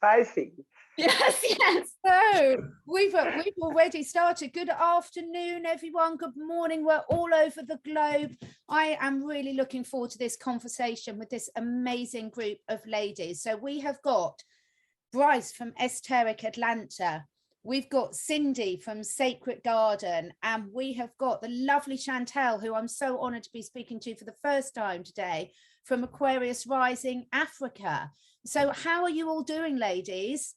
spicy. Yes, yes. So we've already started. Good afternoon, everyone. Good morning. We're all over the globe. I am really looking forward to this conversation with this amazing group of ladies. So we have got Brice from Esoteric Atlanta. We've got Cindy from Sacred Garden, and we have got the lovely Chantelle, who I'm so honored to be speaking to for the first time today, from Aquarius Rising, Africa. So how are you all doing, ladies?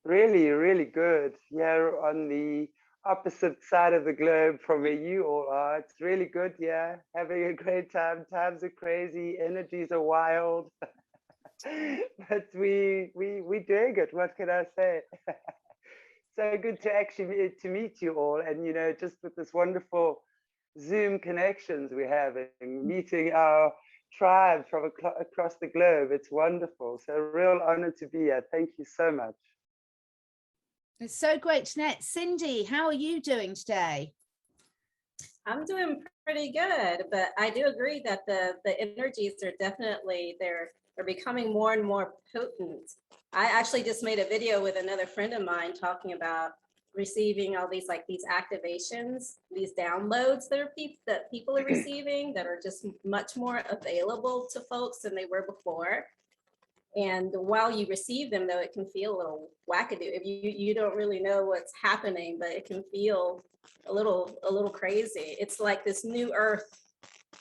Really, really good. Yeah, on the opposite side of the globe from where you all are. It's really good. Yeah, having a great time. Times are crazy. Energies are wild. But we doing it. What can I say? So good to actually meet you all, and you know, just with this wonderful Zoom connections we have, and meeting our tribes from across the globe. It's wonderful. So a real honor to be here. Thank you so much. It's so great to meet. Cindy, how are you doing today? I'm doing pretty good, but I do agree that the energies are definitely, they're becoming more and more potent. I actually just made a video with another friend of mine talking about receiving all these, like these activations, these downloads that people are receiving that are just much more available to folks than they were before. And while you receive them, though, it can feel a little wackadoo. If you don't really know what's happening, but it can feel a little crazy. It's like this new earth,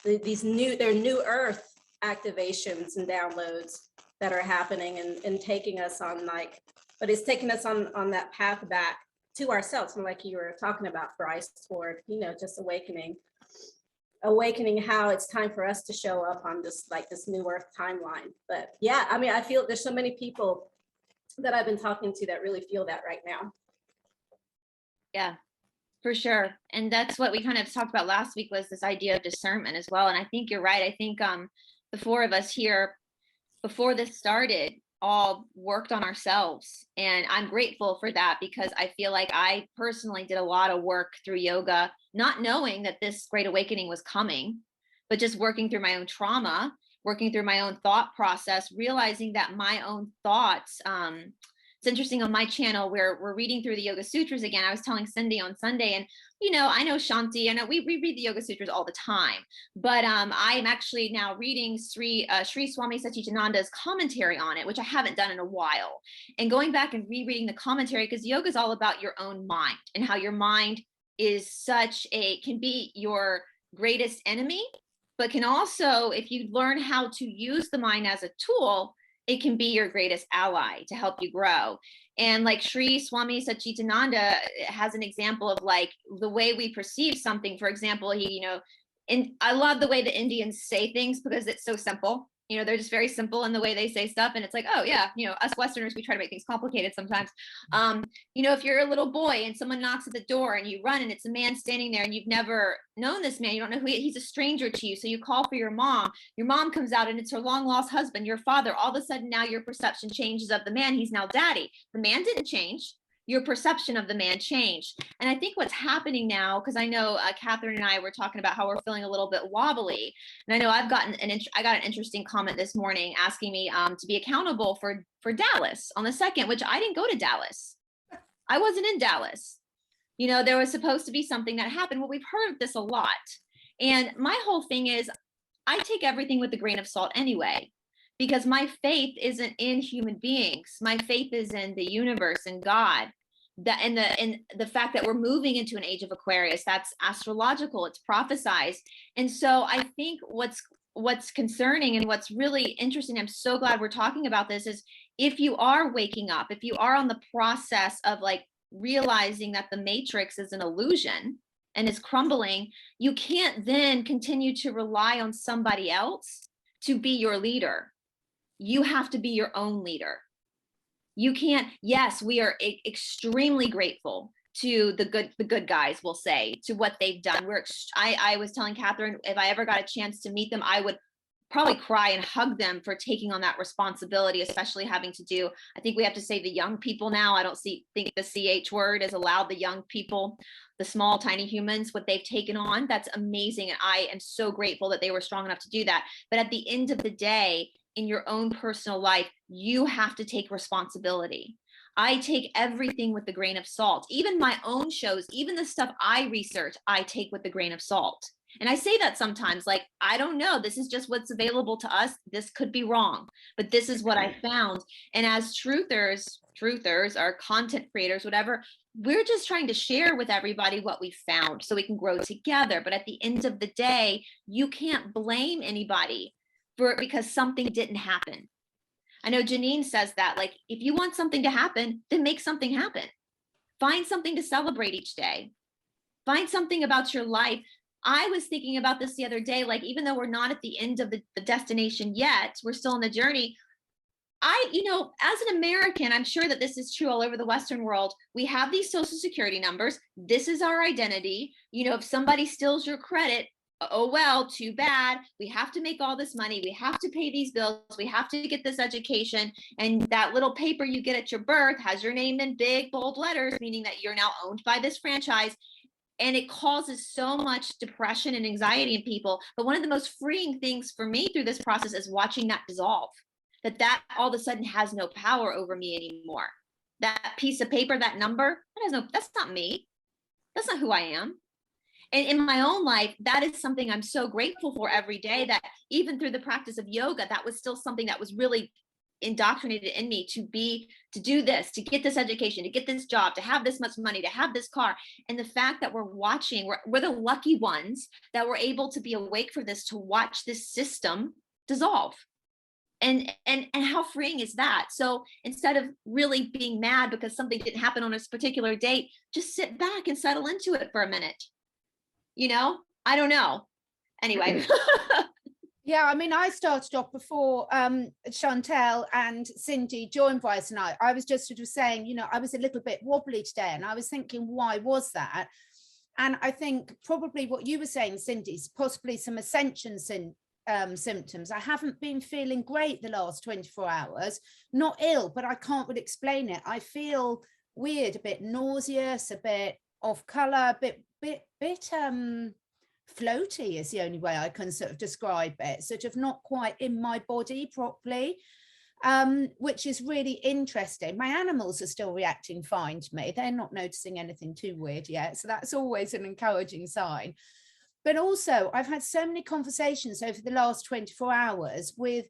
they're new earth activations and downloads that are happening and taking us on, like, but it's taking us on that path back to ourselves. And like you were talking about, Brice, toward, you know, just awakening how it's time for us to show up on this, like this new earth timeline. But yeah, I mean, I feel there's so many people that I've been talking to that really feel that right now. Yeah, for sure. And that's what we kind of talked about last week, was this idea of discernment as well. And I think you're right. I think the four of us here before this started all worked on ourselves. And I'm grateful for that, because I feel like I personally did a lot of work through yoga, not knowing that this great awakening was coming, but just working through my own trauma, working through my own thought process, realizing that my own thoughts, it's interesting, on my channel where we're reading through the Yoga Sutras again. I was telling Cindy on Sunday, and you know, I know Shanti, I know we read the Yoga Sutras all the time, but I'm actually now reading Sri Swami Satchidananda's commentary on it, which I haven't done in a while, and going back and rereading the commentary, because yoga is all about your own mind and how your mind is can be your greatest enemy, but can also, if you learn how to use the mind as a tool, it can be your greatest ally to help you grow. And like Sri Swami Satchidananda has an example of like the way we perceive something. For example, he, you know, and I love the way the Indians say things, because it's so simple. You know, they're just very simple in the way they say stuff. And it's like, oh yeah, you know, us Westerners, we try to make things complicated sometimes. You know, if you're a little boy and someone knocks at the door and you run and it's a man standing there and you've never known this man, you don't know who he's a stranger to you. So you call for your mom comes out and it's her long lost husband, your father. All of a sudden now your perception changes of the man. He's now daddy. The man didn't change. Your perception of the man changed. And I think what's happening now, because I know Catherine and I were talking about how we're feeling a little bit wobbly. And I know I got an interesting comment this morning asking me to be accountable for Dallas on the 2nd, which I didn't go to Dallas. I wasn't in Dallas. You know, there was supposed to be something that happened. Well, we've heard this a lot. And my whole thing is, I take everything with a grain of salt anyway, because my faith isn't in human beings. My faith is in the universe and God. And the fact that we're moving into an age of Aquarius, that's astrological, it's prophesized. And so I think what's concerning and what's really interesting, I'm so glad we're talking about this, is if you are waking up, if you are on the process of like realizing that the matrix is an illusion and is crumbling, you can't then continue to rely on somebody else to be your leader. You have to be your own leader. You can't. Yes, we are extremely grateful to the good guys, we'll say, to what they've done. I was telling Catherine, if I ever got a chance to meet them, I would probably cry and hug them for taking on that responsibility, especially having to do, I think we have to say the young people now. I don't think the CH word is allowed, the young people, the small, tiny humans, what they've taken on. That's amazing. And I am so grateful that they were strong enough to do that. But at the end of the day, in your own personal life, you have to take responsibility. I take everything with a grain of salt. Even my own shows, even the stuff I research, I take with a grain of salt. And I say that sometimes, like, I don't know, this is just what's available to us. This could be wrong, but this is what I found. And as truthers, or content creators, whatever, we're just trying to share with everybody what we found so we can grow together. But at the end of the day, you can't blame anybody for it because something didn't happen. I know Janine says that, like, if you want something to happen, then make something happen. Find something to celebrate each day. Find something about your life. I was thinking about this the other day, like, even though we're not at the end of the destination yet, we're still on the journey. As an American, I'm sure that this is true all over the Western world. We have these social security numbers. This is our identity. If somebody steals your credit, oh, well, too bad. We have to make all this money. We have to pay these bills. We have to get this education. And that little paper you get at your birth has your name in big, bold letters, meaning that you're now owned by this franchise. And it causes so much depression and anxiety in people. But one of the most freeing things for me through this process is watching that dissolve, that all of a sudden has no power over me anymore. That piece of paper, that number, that's not me. That's not who I am. And in my own life, that is something I'm so grateful for every day, that even through the practice of yoga, that was still something that was really indoctrinated in me to do this, to get this education, to get this job, to have this much money, to have this car. And the fact that we're the lucky ones that were able to be awake for this, to watch this system dissolve. And how freeing is that? So instead of really being mad because something didn't happen on a particular date, just sit back and settle into it for a minute. I don't know. Anyway. Yeah, I mean, I started off before Chantelle and Cindy joined Brice and I was just sort of saying, I was a little bit wobbly today, and I was thinking, why was that? And I think probably what you were saying, Cindy, is possibly some ascension symptoms. I haven't been feeling great the last 24 hours, not ill, but I can't really explain it. I feel weird, a bit nauseous, a bit off color, a bit floaty is the only way I can sort of describe it, sort of not quite in my body properly, which is really interesting. My animals are still reacting fine to me. They're not noticing anything too weird yet, so that's always an encouraging sign. But also, I've had so many conversations over the last 24 hours with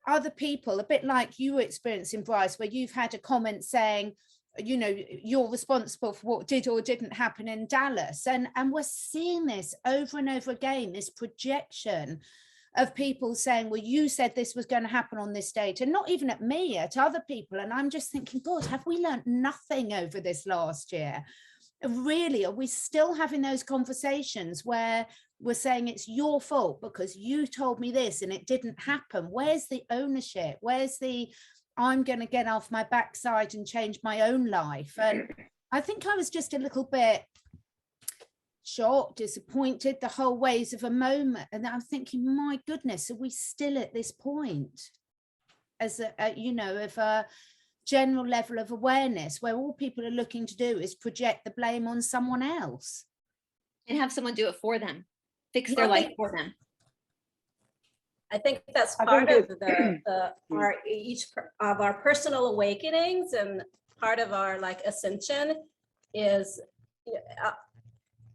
other people, a bit like you were experiencing, Brice, where you've had a comment saying, you're responsible for what did or didn't happen in Dallas. And we're seeing this over and over again, this projection of people saying, well, you said this was going to happen on this date, and not even at me, at other people. And I'm just thinking, God, have we learned nothing over this last year? Really, are we still having those conversations where we're saying it's your fault because you told me this and it didn't happen? Where's the ownership? Where's the I'm going to get off my backside and change my own life? And I think I was just a little bit shocked, disappointed, the whole ways of a moment. And I'm thinking, my goodness, are we still at this point as of a general level of awareness where all people are looking to do is project the blame on someone else and have someone do it for them, fix their life for them? I think that's part of each of our personal awakenings, and part of our ascension is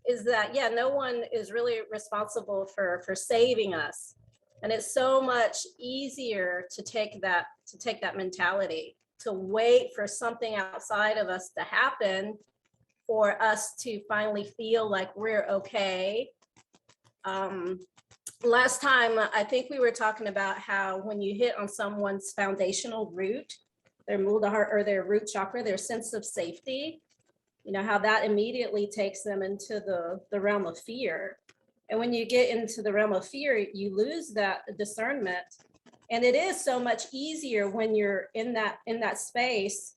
that no one is really responsible for saving us, and it's so much easier to take that mentality, to wait for something outside of us to happen for us to finally feel like we're okay. Last time, I think we were talking about how when you hit on someone's foundational root, their Muladhara or their root chakra, their sense of safety, how that immediately takes them into the realm of fear. And when you get into the realm of fear, you lose that discernment. And it is so much easier when you're in that space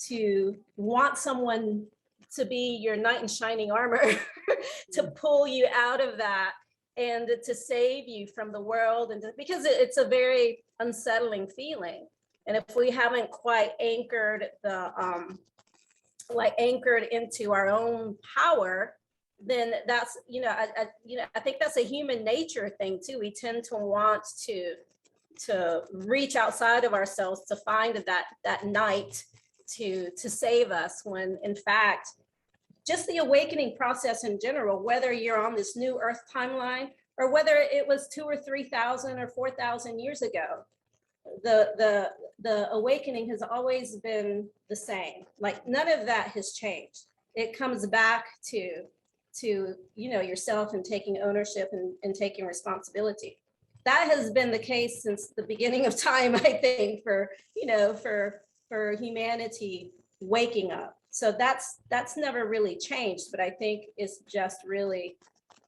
to want someone to be your knight in shining armor to pull you out of that and to save you from the world, and because it's a very unsettling feeling. And if we haven't quite anchored anchored into our own power, then that's I think that's a human nature thing too. We tend to want to to reach outside of ourselves to find that night to save us, when in fact, just the awakening process in general, whether you're on this new earth timeline or whether it was 2,000 or 3,000 or 4,000 years ago, the awakening has always been the same. Like none of that has changed. It comes back to yourself and taking ownership and taking responsibility. That has been the case since the beginning of time, I think, for humanity waking up. So that's never really changed, but I think it's just really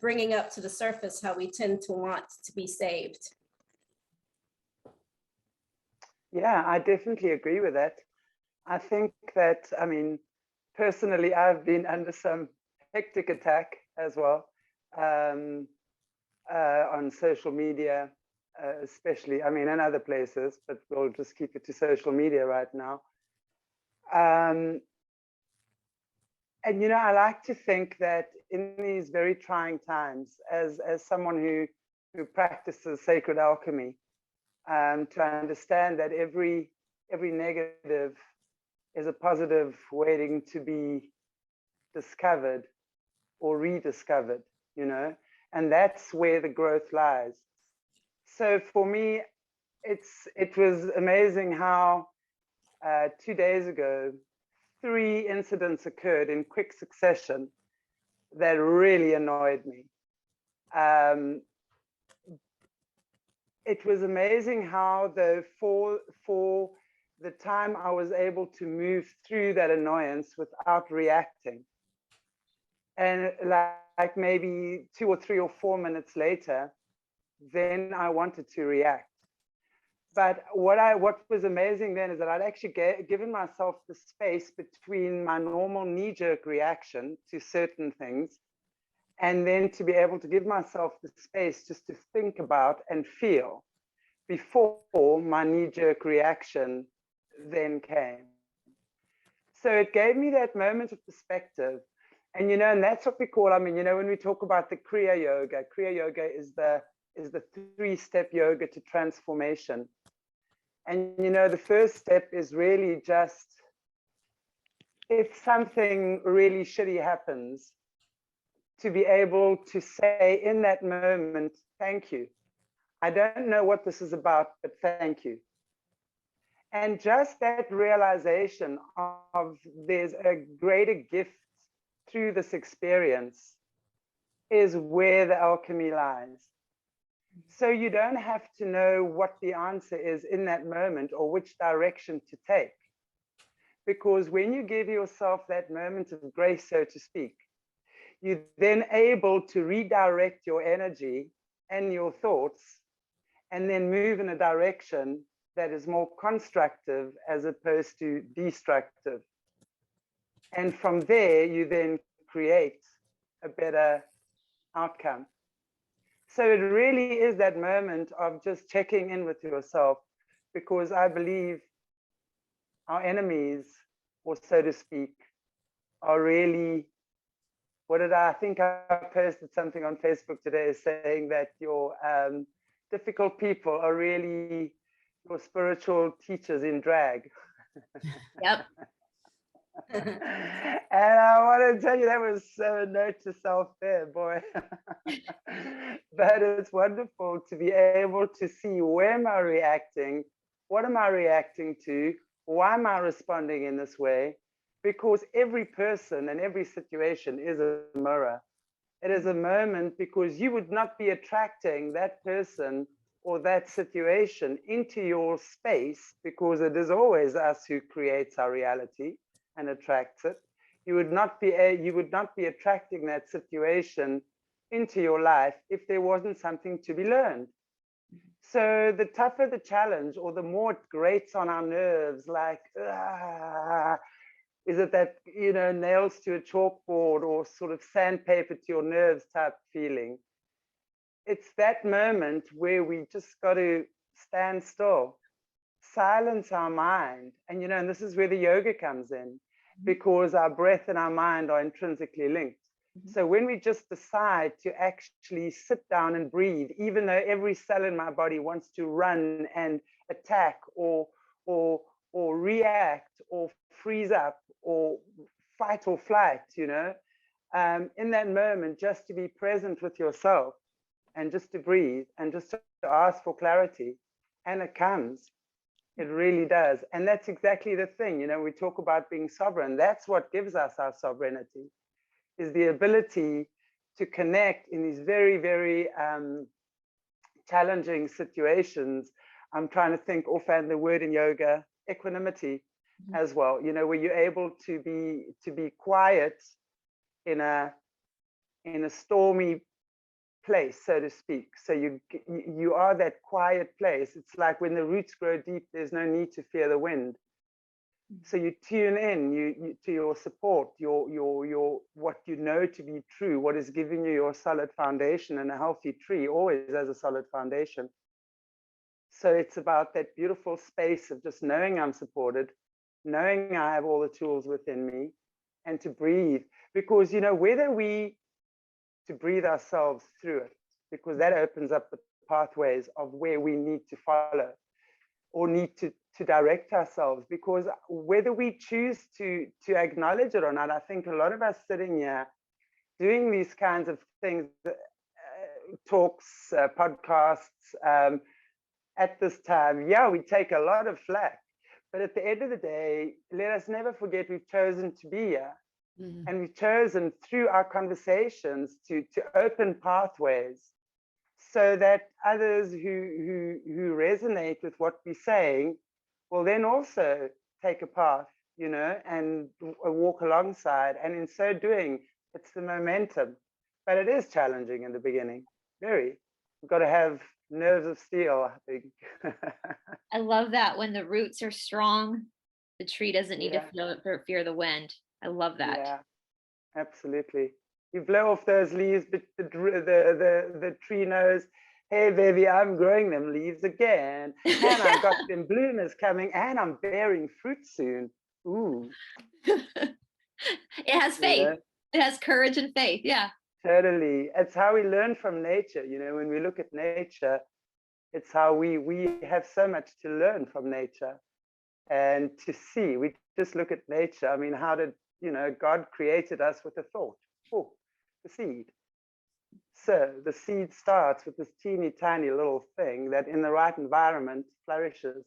bringing up to the surface how we tend to want to be saved. Yeah, I definitely agree with that. I think that, I mean, personally, I've been under some hectic attack as well on social media, especially, I mean, and other places, but we'll just keep it to social media right now. And, I like to think that in these very trying times, as someone who practices sacred alchemy, to understand that every negative is a positive waiting to be discovered or rediscovered, and that's where the growth lies. So for me, it was amazing how 2 days ago, 3 incidents occurred in quick succession that really annoyed me. It was amazing how for the time I was able to move through that annoyance without reacting. And like maybe 2 or 3 or 4 minutes later, then I wanted to react. But what was amazing then is that I'd actually given myself the space between my normal knee-jerk reaction to certain things, and then to be able to give myself the space just to think about and feel before my knee-jerk reaction then came. So it gave me that moment of perspective. And, and that's what we call, I mean, when we talk about the Kriya Yoga is the 3-step yoga to transformation. And, the first step is really just, if something really shitty happens, to be able to say in that moment, thank you. I don't know what this is about, but thank you. And just that realization of there's a greater gift through this experience is where the alchemy lies. So you don't have to know what the answer is in that moment or which direction to take. Because when you give yourself that moment of grace, so to speak, you're then able to redirect your energy and your thoughts and then move in a direction that is more constructive as opposed to destructive. And from there, you then create a better outcome. So it really is that moment of just checking in with yourself, because I believe our enemies, or so to speak, are really, I think I posted something on Facebook today saying that your difficult people are really your spiritual teachers in drag. Yep. And I want to tell you, that was so note to self there, boy. But it's wonderful to be able to see, where am I reacting? What am I reacting to? Why am I responding in this way? Because every person and every situation is a mirror. It is a moment, because you would not be attracting that person or that situation into your space, because it is always us who creates our reality and attracts it. You would not be attracting that situation into your life if there wasn't something to be learned. So the tougher the challenge, or the more it grates on our nerves, like, is it that, nails to a chalkboard or sort of sandpaper to your nerves type feeling? It's that moment where we just got to stand still, silence our mind. And, and this is where the yoga comes in, because our breath and our mind are intrinsically linked. So when we just decide to actually sit down and breathe, even though every cell in my body wants to run and attack or react or freeze up or fight or flight, you know, in that moment, just to be present with yourself and just to breathe and just to ask for clarity, and it comes. It really does. And that's exactly the thing, you know, we talk about being sovereign. That's what gives us our sovereignty, is the ability to connect in these very, very challenging situations. I'm trying to think offhand the word in yoga, equanimity as well, you know, where you're able to be quiet in a stormy place, so to speak. So you are that quiet place. It's like when the roots grow deep, there's no need to fear the wind. So you tune in you to your support, your what you know to be true, what is giving you your solid foundation, and a healthy tree always has a solid foundation. So it's about that beautiful space of just knowing I'm supported, knowing I have all the tools within me, and to breathe. Because, you know, whether we to breathe ourselves through it, because that opens up the pathways of where we need to follow or need to direct ourselves. Because whether we choose to acknowledge it or not, I think a lot of us sitting here doing these kinds of things, talks, podcasts, at this time, yeah, we take a lot of flack. But at the end of the day, let us never forget we've chosen to be here. And we've chosen through our conversations to open pathways so that others who resonate with what we're saying will then also take a path, you know, and walk alongside. And in so doing, it's the momentum. But it is challenging in the beginning, very. We've got to have nerves of steel, I think. I love that. When the roots are strong, the tree doesn't need to fear the wind. I love that. Yeah, absolutely. You blow off those leaves, but the tree knows, hey, baby, I'm growing them leaves again. And I've got them bloomers coming, and I'm bearing fruit soon. Ooh. It has faith. You know? It has courage and faith. Yeah. Totally. It's how we learn from nature. You know, when we look at nature, it's how we have so much to learn from nature and to see. We just look at nature. I mean, how did, you know, God created us with a thought. Oh, the seed. So the seed starts with this teeny tiny little thing that in the right environment flourishes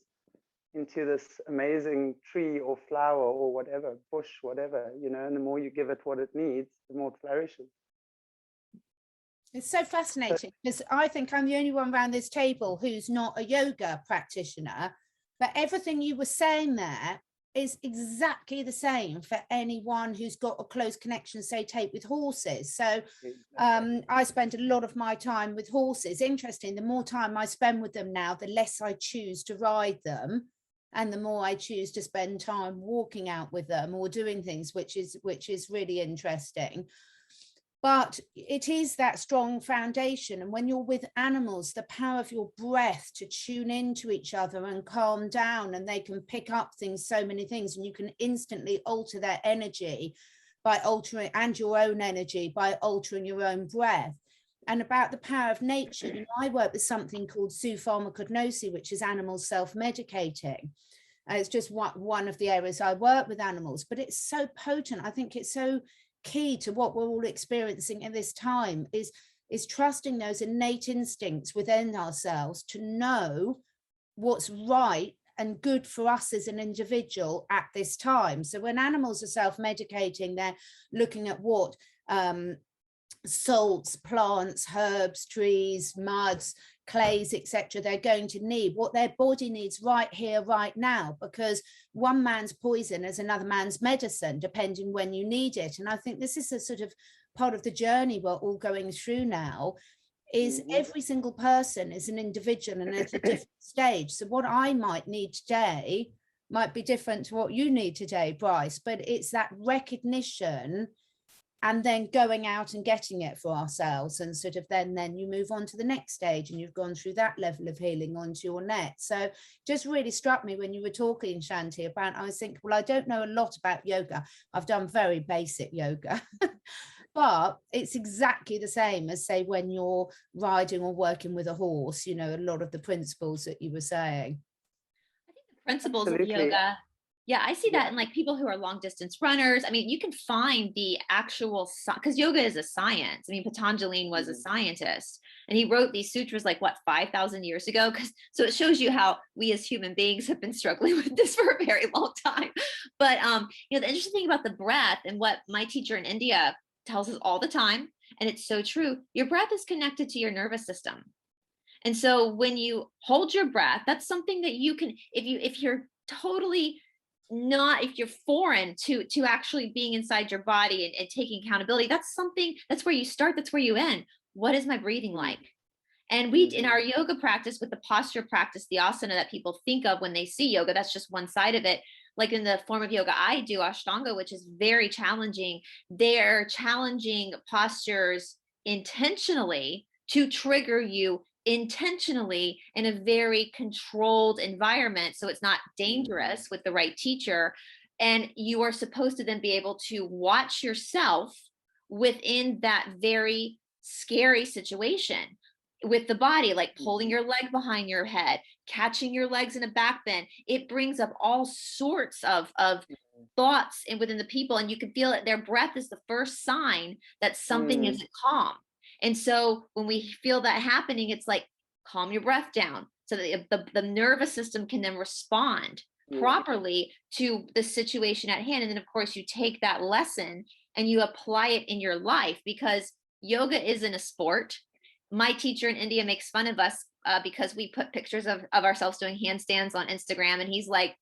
into this amazing tree or flower or whatever, bush, whatever, you know, and the more you give it what it needs, the more it flourishes. It's so fascinating because I think I'm the only one around this table who's not a yoga practitioner, but everything you were saying there is exactly the same for anyone who's got a close connection, say, take with horses. So I spend a lot of my time with horses. Interesting, the more time I spend with them now, the less I choose to ride them. And the more I choose to spend time walking out with them or doing things, which is really interesting. But it is that strong foundation. And when you're with animals, the power of your breath to tune into each other and calm down, and they can pick up things, so many things, and you can instantly alter their energy by altering, and your own energy by altering your own breath. And about the power of nature, you know, I work with something called zoopharmacognosia, which is animals self-medicating. It's just one of the areas I work with animals, but it's so potent. I think it's so key to what we're all experiencing in this time is trusting those innate instincts within ourselves to know what's right and good for us as an individual at this time. So when animals are self-medicating, they're looking at what salts, plants, herbs, trees, muds, clays, etc. they're going to need, what their body needs right here, right now, because one man's poison is another man's medicine, depending when you need it. And I think this is a sort of part of the journey we're all going through now, is every single person is an individual and at a different stage. So what I might need today might be different to what you need today, Brice, but it's that recognition and then going out and getting it for ourselves, and sort of then you move on to the next stage, and you've gone through that level of healing onto your next. So just really struck me when you were talking, Chantelle, about, I was thinking, well, I don't know a lot about yoga. I've done very basic yoga, but it's exactly the same as, say, when you're riding or working with a horse, you know, a lot of the principles that you were saying. I think the principles Absolutely. of yoga, yeah, I see that Yeah. in like people who are long distance runners. I mean, you can find the actual, because yoga is a science. I mean, Patanjali was a scientist, and he wrote these sutras like what, 5,000 years ago. So it shows you how we as human beings have been struggling with this for a very long time. But you know, the interesting thing about the breath, and what my teacher in India tells us all the time, and it's so true, your breath is connected to your nervous system. And so when you hold your breath, that's something that you can, if you're totally not, if you're foreign to actually being inside your body and taking accountability, that's something, that's where you start, that's where you end. What is my breathing like? And we, in our yoga practice, with the posture practice, the asana that people think of when they see yoga, that's just one side of it. Like in the form of yoga I do, Ashtanga, which is very challenging, they're challenging postures intentionally to trigger you intentionally in a very controlled environment, so it's not dangerous, with the right teacher. And you are supposed to then be able to watch yourself within that very scary situation with the body, like pulling your leg behind your head, catching your legs in a back bend. It brings up all sorts of thoughts and within the people, and you can feel it. Their breath is the first sign that something isn't calm. And so when we feel that happening, it's like, calm your breath down so that the nervous system can then respond properly to the situation at hand. And then of course you take that lesson and you apply it in your life, because yoga isn't a sport. My teacher in India makes fun of us because we put pictures of ourselves doing handstands on Instagram, and he's like,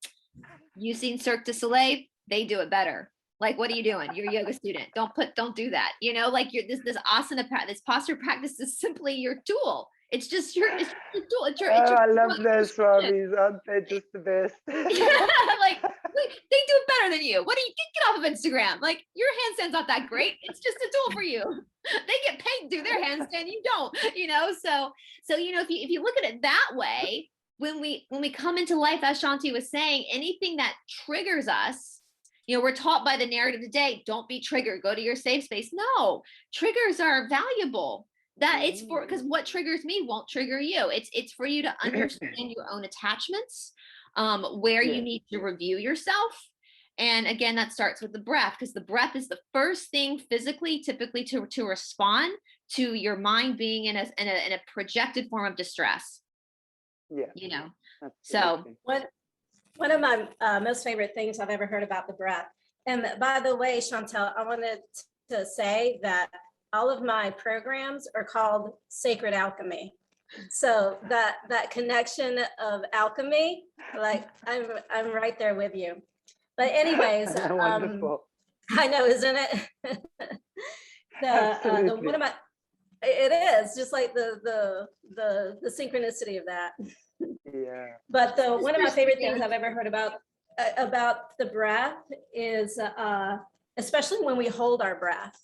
"You seen Cirque du Soleil? They do it better. Like, what are you doing? You're a yoga student. Don't do that. You know, like this asana practice, this posture practice is simply your tool. It's just your tool. It's your I love those Swamis, aren't they just the best? Like, they do it better than you. What do you get off of Instagram? Like, your handstand's not that great. It's just a tool for you. They get paid to do their handstand, you don't, you know. So you know, if you look at it that way, when we come into life, as Shanti was saying, anything that triggers us, you know, we're taught by the narrative today, don't be triggered, go to your safe space. No, triggers are valuable. That it's for, because what triggers me won't trigger you. It's for you to understand your own attachments, where you need to review yourself. And again, that starts with the breath, because the breath is the first thing physically, typically to respond to your mind being in a projected form of distress. Yeah, you know. Absolutely. So one of my most favorite things I've ever heard about the breath. And by the way, Chantelle, I wanted to say that all of my programs are called Sacred Alchemy. So that connection of alchemy, like I'm right there with you. But anyways, Wonderful. I know, isn't it? the one of my, it is just like the synchronicity of that. Yeah. But one of my favorite things I've ever heard about the breath is especially when we hold our breath,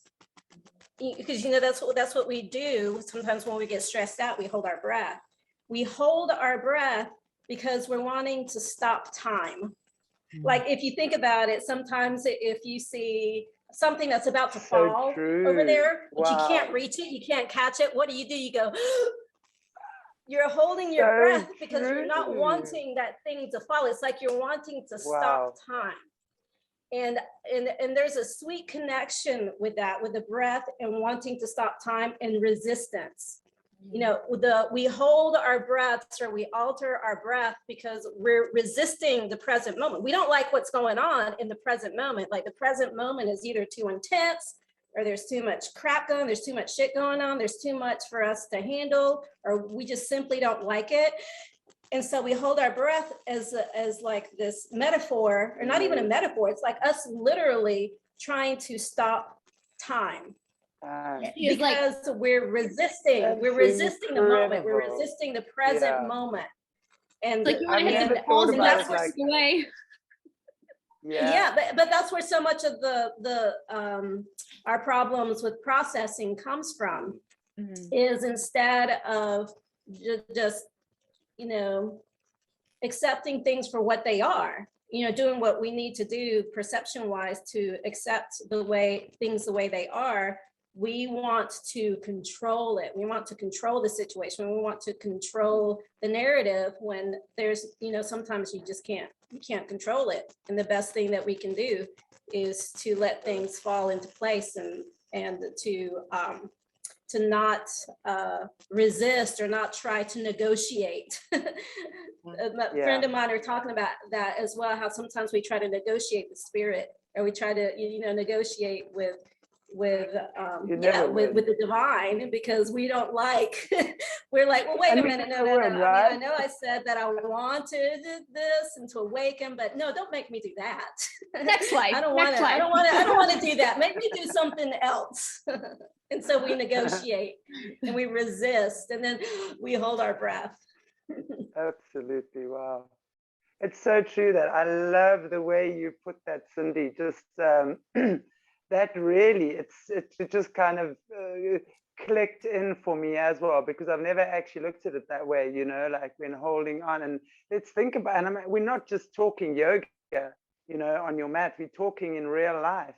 because you know that's what we do sometimes when we get stressed out. We hold our breath. We hold our breath because we're wanting to stop time. Like if you think about it, sometimes if you see something that's about to fall over there, but you can't reach it, you can't catch it, what do? You go, you're holding your breath because you're not wanting that thing to fall. It's like you're wanting to stop time. And there's a sweet connection with that, with the breath and wanting to stop time and resistance. You know, we hold our breaths, or we alter our breath because we're resisting the present moment. We don't like what's going on in the present moment. Like the present moment is either too intense, or there's too much crap going, there's too much shit going on, there's too much for us to handle, or we just simply don't like it. And so we hold our breath as like this metaphor, or not even a metaphor. It's like us literally trying to stop time. Because we're resisting the moment, we're resisting the present moment. And like you want to hit the pause and that's like, away. But that's where so much of the our problems with processing comes from, is instead of just, you know, accepting things for what they are, you know, doing what we need to do perception wise to accept the way they are, we want to control it. We want to control the situation. We want to control the narrative when there's, you know, sometimes you just can't control it. And the best thing that we can do is to let things fall into place and to not resist or not try to negotiate. A friend of mine are talking about that as well, how sometimes we try to negotiate the spirit, or we try to, you know, negotiate with the divine, because we don't like, we're like, well, wait a minute, no. Right? I mean, I know I said that I wanted this and to awaken, but no, don't make me do that. Next slide. I don't want to do that. Make me do something else. And so we negotiate and we resist, and then we hold our breath. Absolutely. Wow. It's so true that I love the way you put that, Cindy. Just that really, it just kind of clicked in for me as well, because I've never actually looked at it that way, you know, like when holding on. And let's think about, and I mean, we're not just talking yoga, you know, on your mat, we're talking in real life.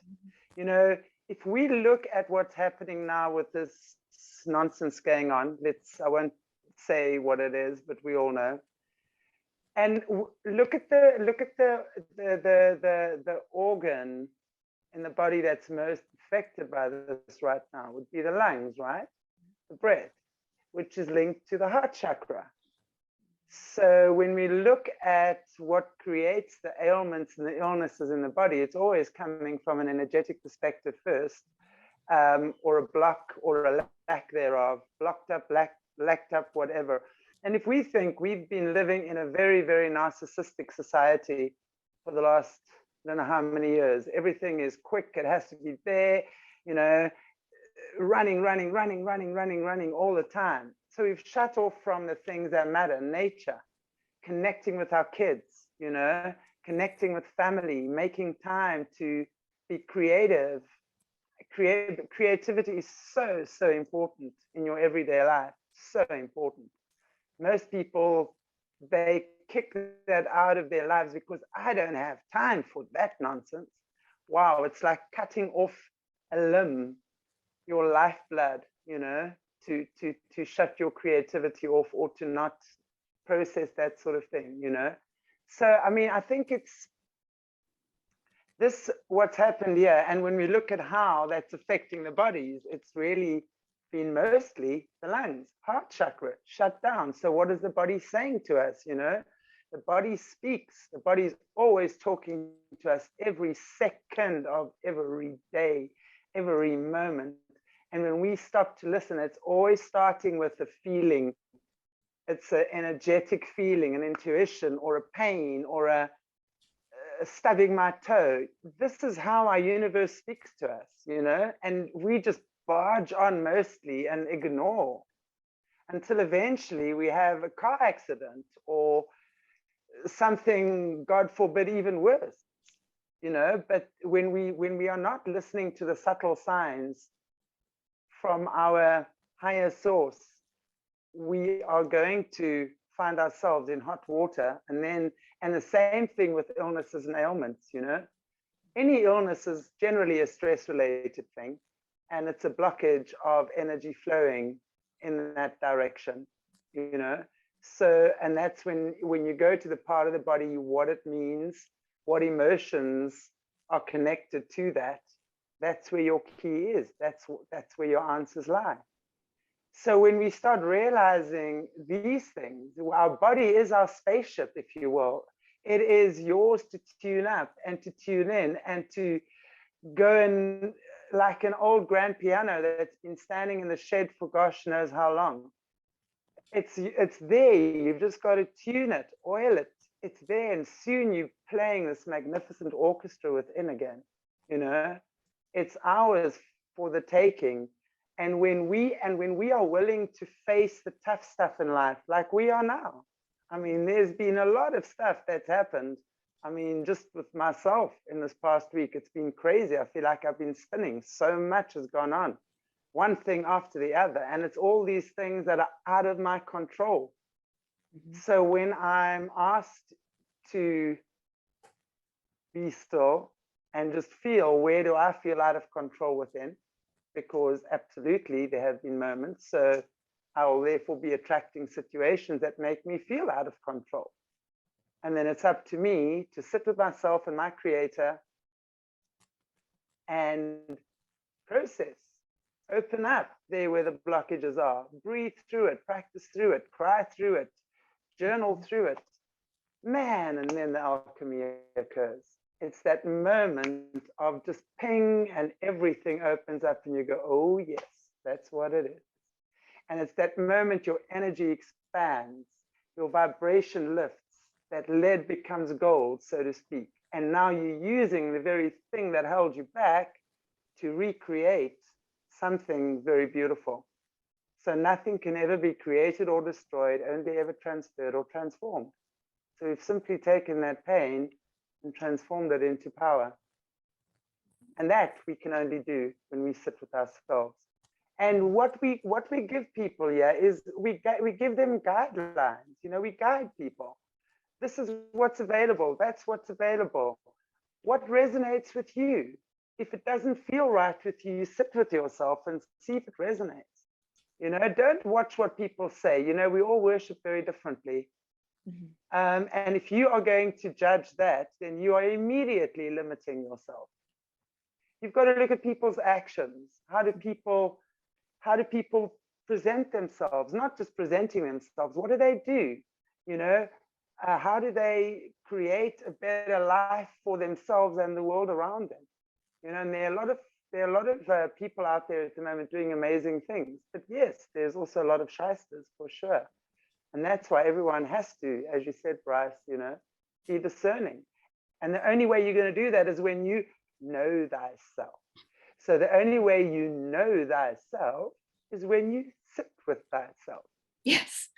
You know, if we look at what's happening now with this nonsense going on, I won't say what it is, but we all know. And look at the organ in the body that's most affected by this right now would be the lungs, right? The breath, which is linked to the heart chakra. So when we look at what creates the ailments and the illnesses in the body, it's always coming from an energetic perspective first, or a block or a lack thereof, blocked up, lacked up, whatever. And if we think we've been living in a very, very narcissistic society for the last, I don't know how many years, everything is quick, it has to be there, you know, running all the time. So we've shut off from the things that matter, nature, connecting with our kids, you know, connecting with family, making time to be creative. Creativity is so, so important in your everyday life, so important. Most people, they kick that out of their lives because I don't have time for that nonsense. Wow, it's like cutting off a limb, your lifeblood, you know, to shut your creativity off or to not process that sort of thing, you know. So, I mean, I think it's this, what's happened here. And when we look at how that's affecting the bodies, it's really been mostly the lungs, heart chakra shut down. So what is the body saying to us? You know, the body speaks. The body is always talking to us every second of every day, every moment. And when we stop to listen, it's always starting with a feeling. It's an energetic feeling, an intuition, or a pain, or a stubbing my toe. This is how our universe speaks to us, you know, and we just barge on mostly and ignore until eventually we have a car accident or something, God forbid, even worse, you know. But when we are not listening to the subtle signs from our higher source, we are going to find ourselves in hot water. And the same thing with illnesses and ailments, you know. Any illness is generally a stress related thing, and it's a blockage of energy flowing in that direction, you know. So, and that's when you go to the part of the body, what it means, what emotions are connected to that, that's where your key is. That's where your answers lie. So when we start realizing these things, our body is our spaceship, if you will. It is yours to tune up and to tune in and to go and, like an old grand piano that's been standing in the shed for gosh knows how long. It's there. You've just got to tune it, oil it. It's there, and soon you're playing this magnificent orchestra within again. You know, it's ours for the taking. And when we are willing to face the tough stuff in life, like we are now, I mean, there's been a lot of stuff that's happened. I mean, just with myself in this past week, it's been crazy. I feel like I've been spinning. So much has gone on, one thing after the other. And it's all these things that are out of my control. Mm-hmm. So when I'm asked to be still and just feel, where do I feel out of control within? because absolutely there have been moments. So I will therefore be attracting situations that make me feel out of control. And then it's up to me to sit with myself and my creator and process, open up there where the blockages are, breathe through it, practice through it, cry through it, journal through it. Man, and then the alchemy occurs. It's that moment of just ping and everything opens up and you go, oh yes, that's what it is. And it's that moment your energy expands, your vibration lifts, that lead becomes gold, so to speak. And now you're using the very thing that held you back to recreate something very beautiful. So nothing can ever be created or destroyed, only ever transferred or transformed. So we've simply taken that pain and transformed it into power. And that we can only do when we sit with ourselves. And what we give people here is we give them guidelines. You know, we guide people. This is what's available. That's what's available. What resonates with you? If it doesn't feel right with you, you sit with yourself and see if it resonates. You know, don't watch what people say. You know, we all worship very differently. Mm-hmm. And if you are going to judge that, then you are immediately limiting yourself. You've got to look at people's actions. How do people present themselves? Not just presenting themselves. What do they do? You know, how do they create a better life for themselves and the world around them? You know, and there are a lot of people out there at the moment doing amazing things. But yes, there's also a lot of shysters for sure. And that's why everyone has to, as you said, Brice, you know, be discerning. And the only way you're going to do that is when you know thyself. So the only way you know thyself is when you sit with thyself. Yes.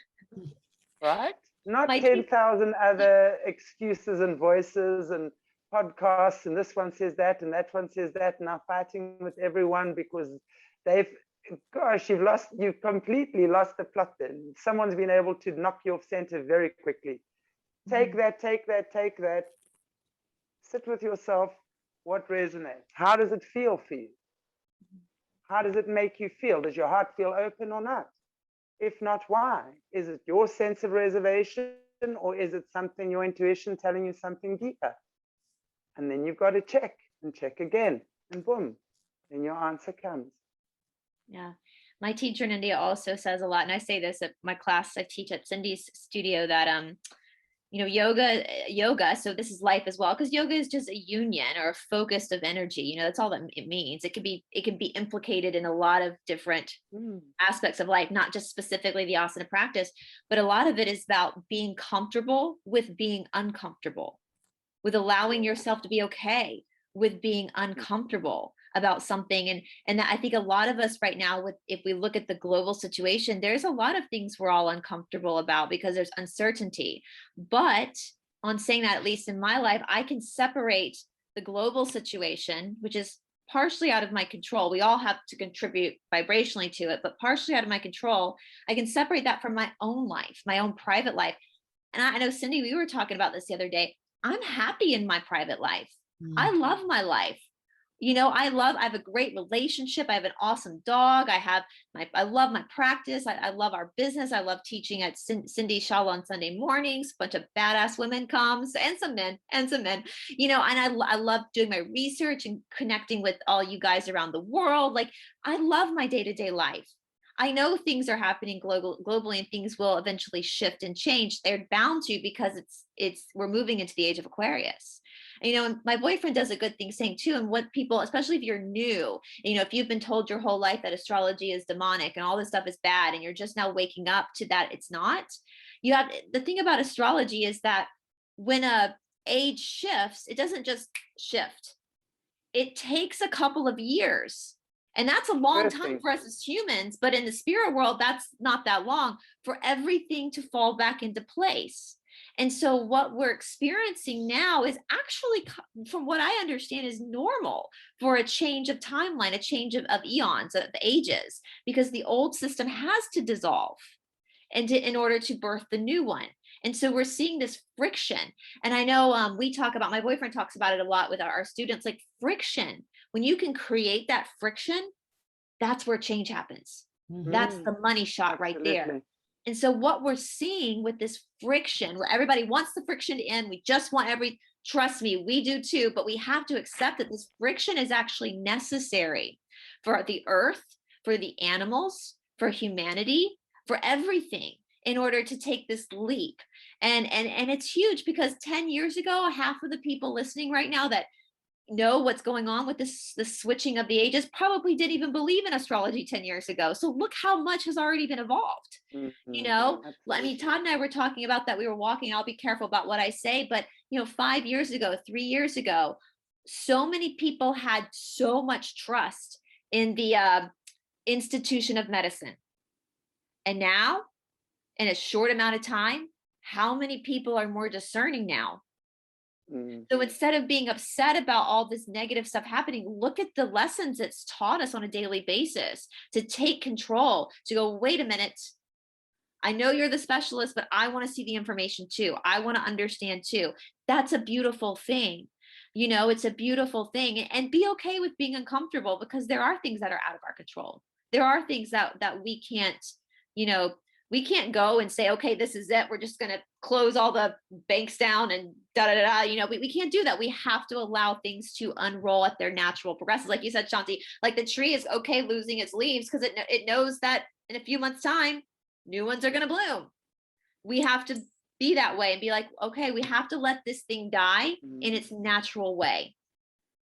Right? Not 10,000 other excuses and voices and podcasts, and this one says that and that one says that, and now fighting with everyone because you've completely lost the plot then. Someone's been able to knock you off center very quickly. Take that. Sit with yourself. What resonates? How does it feel for you? How does it make you feel? Does your heart feel open or not? If not, why? Is it your sense of reservation, or is it something, your intuition telling you something deeper? And then you've got to check and check again, and boom, then your answer comes. Yeah. My teacher in India also says a lot, and I say this at my class I teach at Cindy's studio, that you know, yoga, so this is life as well, because yoga is just a union or a focus of energy. You know, that's all that it means. It can be implicated in a lot of different aspects of life, not just specifically the asana practice, but a lot of it is about being comfortable with being uncomfortable, with allowing yourself to be okay with being uncomfortable about something. And I think a lot of us right now, if we look at the global situation, there's a lot of things we're all uncomfortable about because there's uncertainty. But on saying that, at least in my life, I can separate the global situation, which is partially out of my control. We all have to contribute vibrationally to it, but partially out of my control. I can separate that from my own life, my own private life. And I know, Cindy, we were talking about this the other day. I'm happy in my private life. I love my life. You know, I have a great relationship. I have an awesome dog. I love my practice. I love our business. I love teaching at Cindy Shaw on Sunday mornings. A bunch of badass women comes, and some men, you know, and I love doing my research and connecting with all you guys around the world. Like, I love my day-to-day life. I know things are happening globally, and things will eventually shift and change. They're bound to, because we're moving into the age of Aquarius. You know, my boyfriend does a good thing saying too, and what people, especially if you're new, you know, if you've been told your whole life that astrology is demonic and all this stuff is bad, and you're just now waking up to that it's not. The thing about astrology is that when a age shifts, it doesn't just shift. It takes a couple of years. And that's a long time for us as humans, but in the spirit world, that's not that long for everything to fall back into place. And so what we're experiencing now is actually, from what I understand, is normal for a change of timeline, a change of eons, of ages, because the old system has to dissolve in order to birth the new one. And so we're seeing this friction. And I know my boyfriend talks about it a lot with our students, like friction. When you can create that friction, that's where change happens. Mhm. That's the money shot right there. Absolutely. And so what we're seeing with this friction, where everybody wants the friction to end, we just want trust me, we do too, but we have to accept that this friction is actually necessary for the earth, for the animals, for humanity, for everything, in order to take this leap. And it's huge, because 10 years ago, half of the people listening right now that know what's going on with the switching of the ages probably didn't even believe in astrology 10 years ago. So look how much has already been evolved. You know, I mean, Todd and I were talking about that. We were walking. I'll be careful about what I say, but 5 years ago, 3 years ago, so many people had so much trust in the institution of medicine. And now, in a short amount of time, how many people are more discerning now? So instead of being upset about all this negative stuff happening, look at the lessons it's taught us on a daily basis to take control, to go, wait a minute, I know you're the specialist, but I want to see the information too. I want to understand too. That's a beautiful thing. It's a beautiful thing. And be okay with being uncomfortable, because there are things that are out of our control. There are things that we can't, we can't go and say, okay, this is it. We're just going to close all the banks down and we can't do that. We have to allow things to unroll at their natural progresses. Like you said, Shanti, like the tree is okay losing its leaves because it knows that in a few months' time, new ones are going to bloom. We have to be that way and be like, okay, we have to let this thing die in its natural way.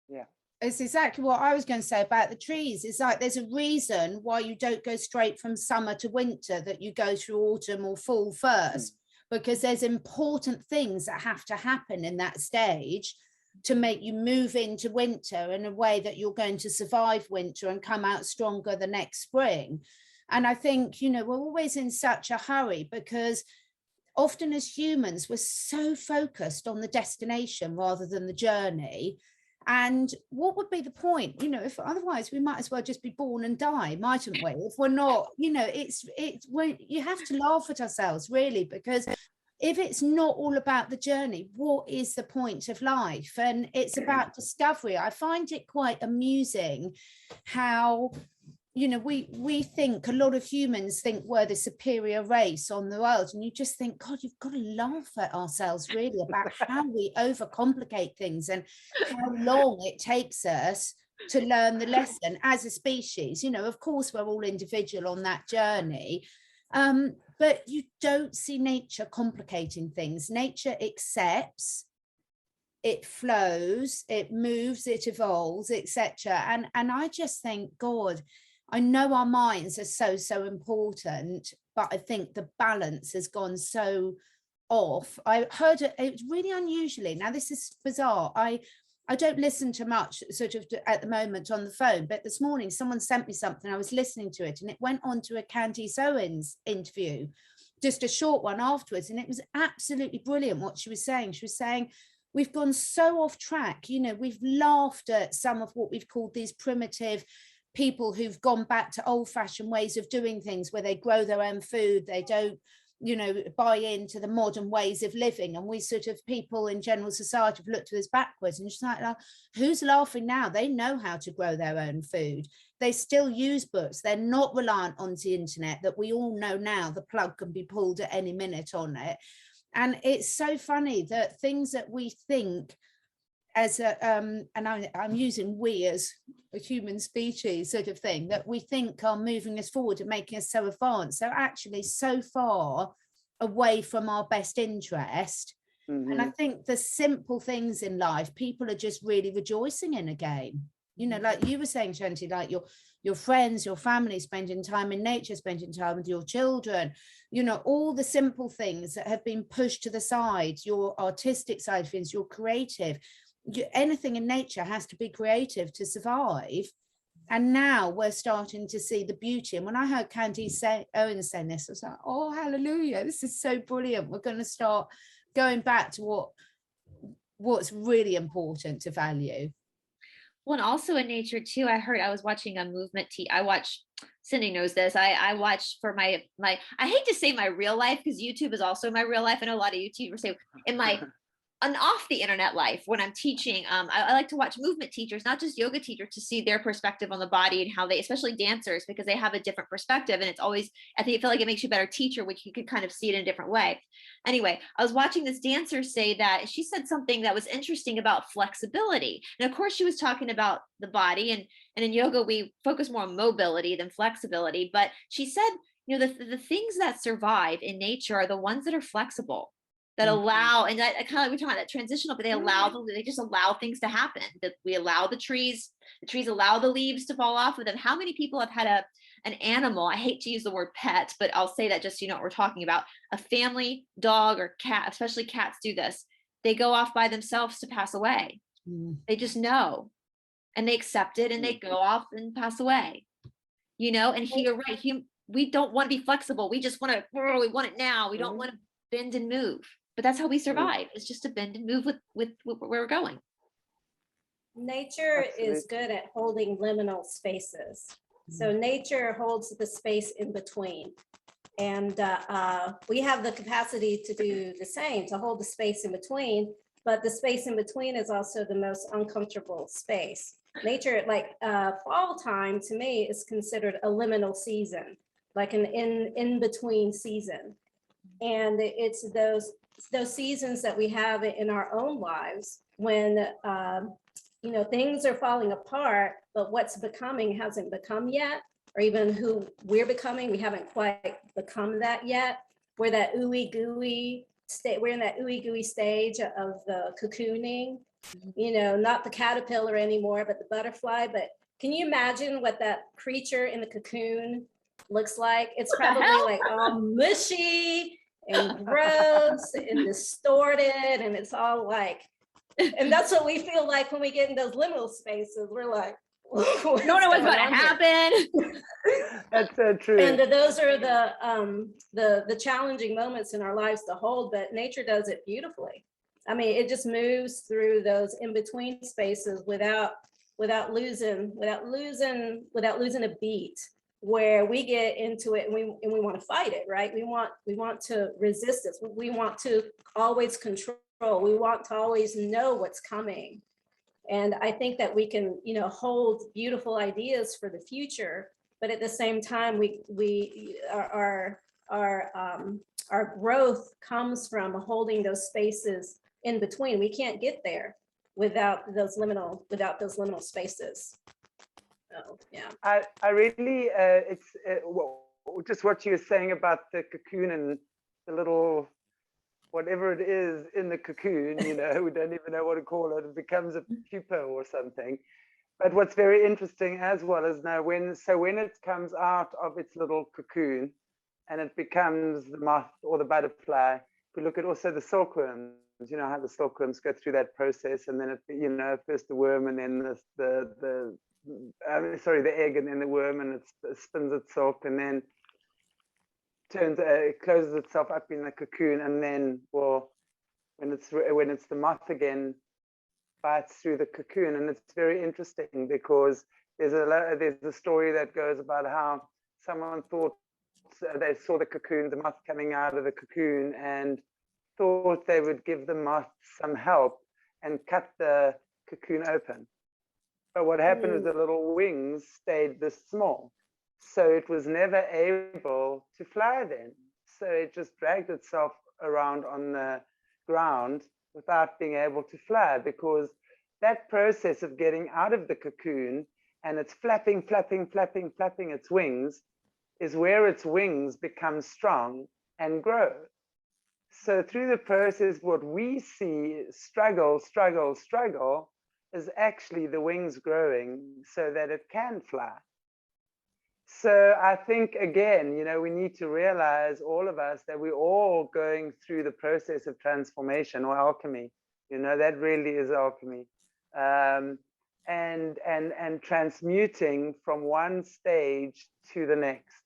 Yeah. It's exactly what I was going to say about the trees. It's like there's a reason why you don't go straight from summer to winter, that you go through autumn or fall first, because there's important things that have to happen in that stage to make you move into winter in a way that you're going to survive winter and come out stronger the next spring. And I think, we're always in such a hurry, because often as humans, we're so focused on the destination rather than the journey. And what would be the point, if otherwise we might as well just be born and die, mightn't we? If we're not, you have to laugh at ourselves, really, because if it's not all about the journey, what is the point of life? And it's about discovery. I find it quite amusing how, we think, a lot of humans think we're the superior race on the world, and you just think, God, you've got to laugh at ourselves, really, about how we overcomplicate things and how long it takes us to learn the lesson as a species. Of course, we're all individual on that journey, but you don't see nature complicating things. Nature accepts, it flows, it moves, it evolves, etc. And I just think, God, I know our minds are so important, but I think the balance has gone so off. I heard it was really unusually. Now, this is bizarre. I don't listen to much sort of at the moment on the phone, but this morning someone sent me something. I was listening to it, and it went on to a Candice Owens interview, just a short one afterwards. And it was absolutely brilliant what she was saying. She was saying, we've gone so off track. We've laughed at some of what we've called these primitive people who've gone back to old-fashioned ways of doing things, where they grow their own food, they don't buy into the modern ways of living, and we sort of, people in general society, have looked at us backwards. And she's like, who's laughing now? They know how to grow their own food, they still use books, they're not reliant on the internet, that we all know now the plug can be pulled at any minute on it. And it's so funny that things that we think as a and I'm using we as a human species sort of thing, that we think are moving us forward and making us so advanced, they're actually so far away from our best interest. And I think the simple things in life, people are just really rejoicing in again. Like you were saying, Chantelle, like your friends, your family, spending time in nature, spending time with your children, all the simple things that have been pushed to the side, your artistic side of things, your creative, anything in nature has to be creative to survive. And now we're starting to see the beauty. And when I heard Candice Owens saying this, I was like, oh, hallelujah, this is so brilliant. We're going to start going back to what's really important to value. Well, and also in nature too, I was watching a movement. I watch, Cindy knows this. I watch for my, I hate to say my real life, because YouTube is also my real life. I know a lot of YouTubers say in my an off the internet life when I'm teaching. I like to watch movement teachers, not just yoga teachers, to see their perspective on the body and how they, especially dancers, because they have a different perspective. And it's always, I feel like it makes you a better teacher, which you could kind of see it in a different way. Anyway, I was watching this dancer say that she said something that was interesting about flexibility. And of course she was talking about the body, and in yoga, we focus more on mobility than flexibility. But she said, you know, the things that survive in nature are the ones that are flexible, that allow, and that kind of like we talk about that transitional, but they just allow things to happen. That we allow the trees allow the leaves to fall off of them. How many people have had an animal, I hate to use the word pet, but I'll say that just so you know what we're talking about, a family dog or cat, especially cats do this. They go off by themselves to pass away. They just know, and they accept it, and they go off and pass away, you know. And you're right, we don't want to be flexible. We just want to, we want it now. We don't want to bend and move. But that's how we survive. It's just to bend and move with where we're going. Nature is good at holding liminal spaces. So nature holds the space in between. And we have the capacity to do the same, to hold the space in between, but the space in between is also the most uncomfortable space. Nature, like fall time to me is considered a liminal season, like an in-between season. And it's those seasons that we have in our own lives when, you know, things are falling apart, but what's becoming hasn't become yet, or even who we're becoming, we haven't quite become that yet. We're that ooey gooey state. We're in that ooey gooey stage of the cocooning, you know, not the caterpillar anymore, but the butterfly. But can you imagine what that creature in the cocoon looks like? It's probably like all mushy and gross and distorted, and it's all like, and that's what we feel like when we get in those liminal spaces. We're like, don't know what's going to happen. That's so true. And those are the challenging moments in our lives to hold, but nature does it beautifully. I mean, it just moves through those in-between spaces without losing a beat, where we get into it and we want to fight it, right? We want to resist it. We want to always control. We want to always know what's coming. And I think that we can, you know, hold beautiful ideas for the future, but at the same time, our growth comes from holding those spaces in between. We can't get there without those liminal spaces. So, yeah. I really, it's just what you were saying about the cocoon and the little, whatever it is in the cocoon, you know, we don't even know what to call it. It becomes a pupa or something. But what's very interesting as well is now when it comes out of its little cocoon and it becomes the moth or the butterfly, if we look at also the silkworms, you know how the silkworms go through that process, and then it, you know, first the worm and then the egg and then the worm, and it spins its silk and then it closes itself up in the cocoon, and then, well, when it's the moth again, bites through the cocoon. And it's very interesting because there's a story that goes about how someone thought they saw the moth coming out of the cocoon and thought they would give the moth some help and cut the cocoon open. But what happened is the little wings stayed this small. So it was never able to fly then. So it just dragged itself around on the ground without being able to fly, because that process of getting out of the cocoon and it's flapping its wings is where its wings become strong and grow. So through the process, what we see struggle is actually the wings growing so that it can fly. So I think, again, you know, we need to realize, all of us, that we're all going through the process of transformation or alchemy. You know, that really is alchemy. And transmuting from one stage to the next.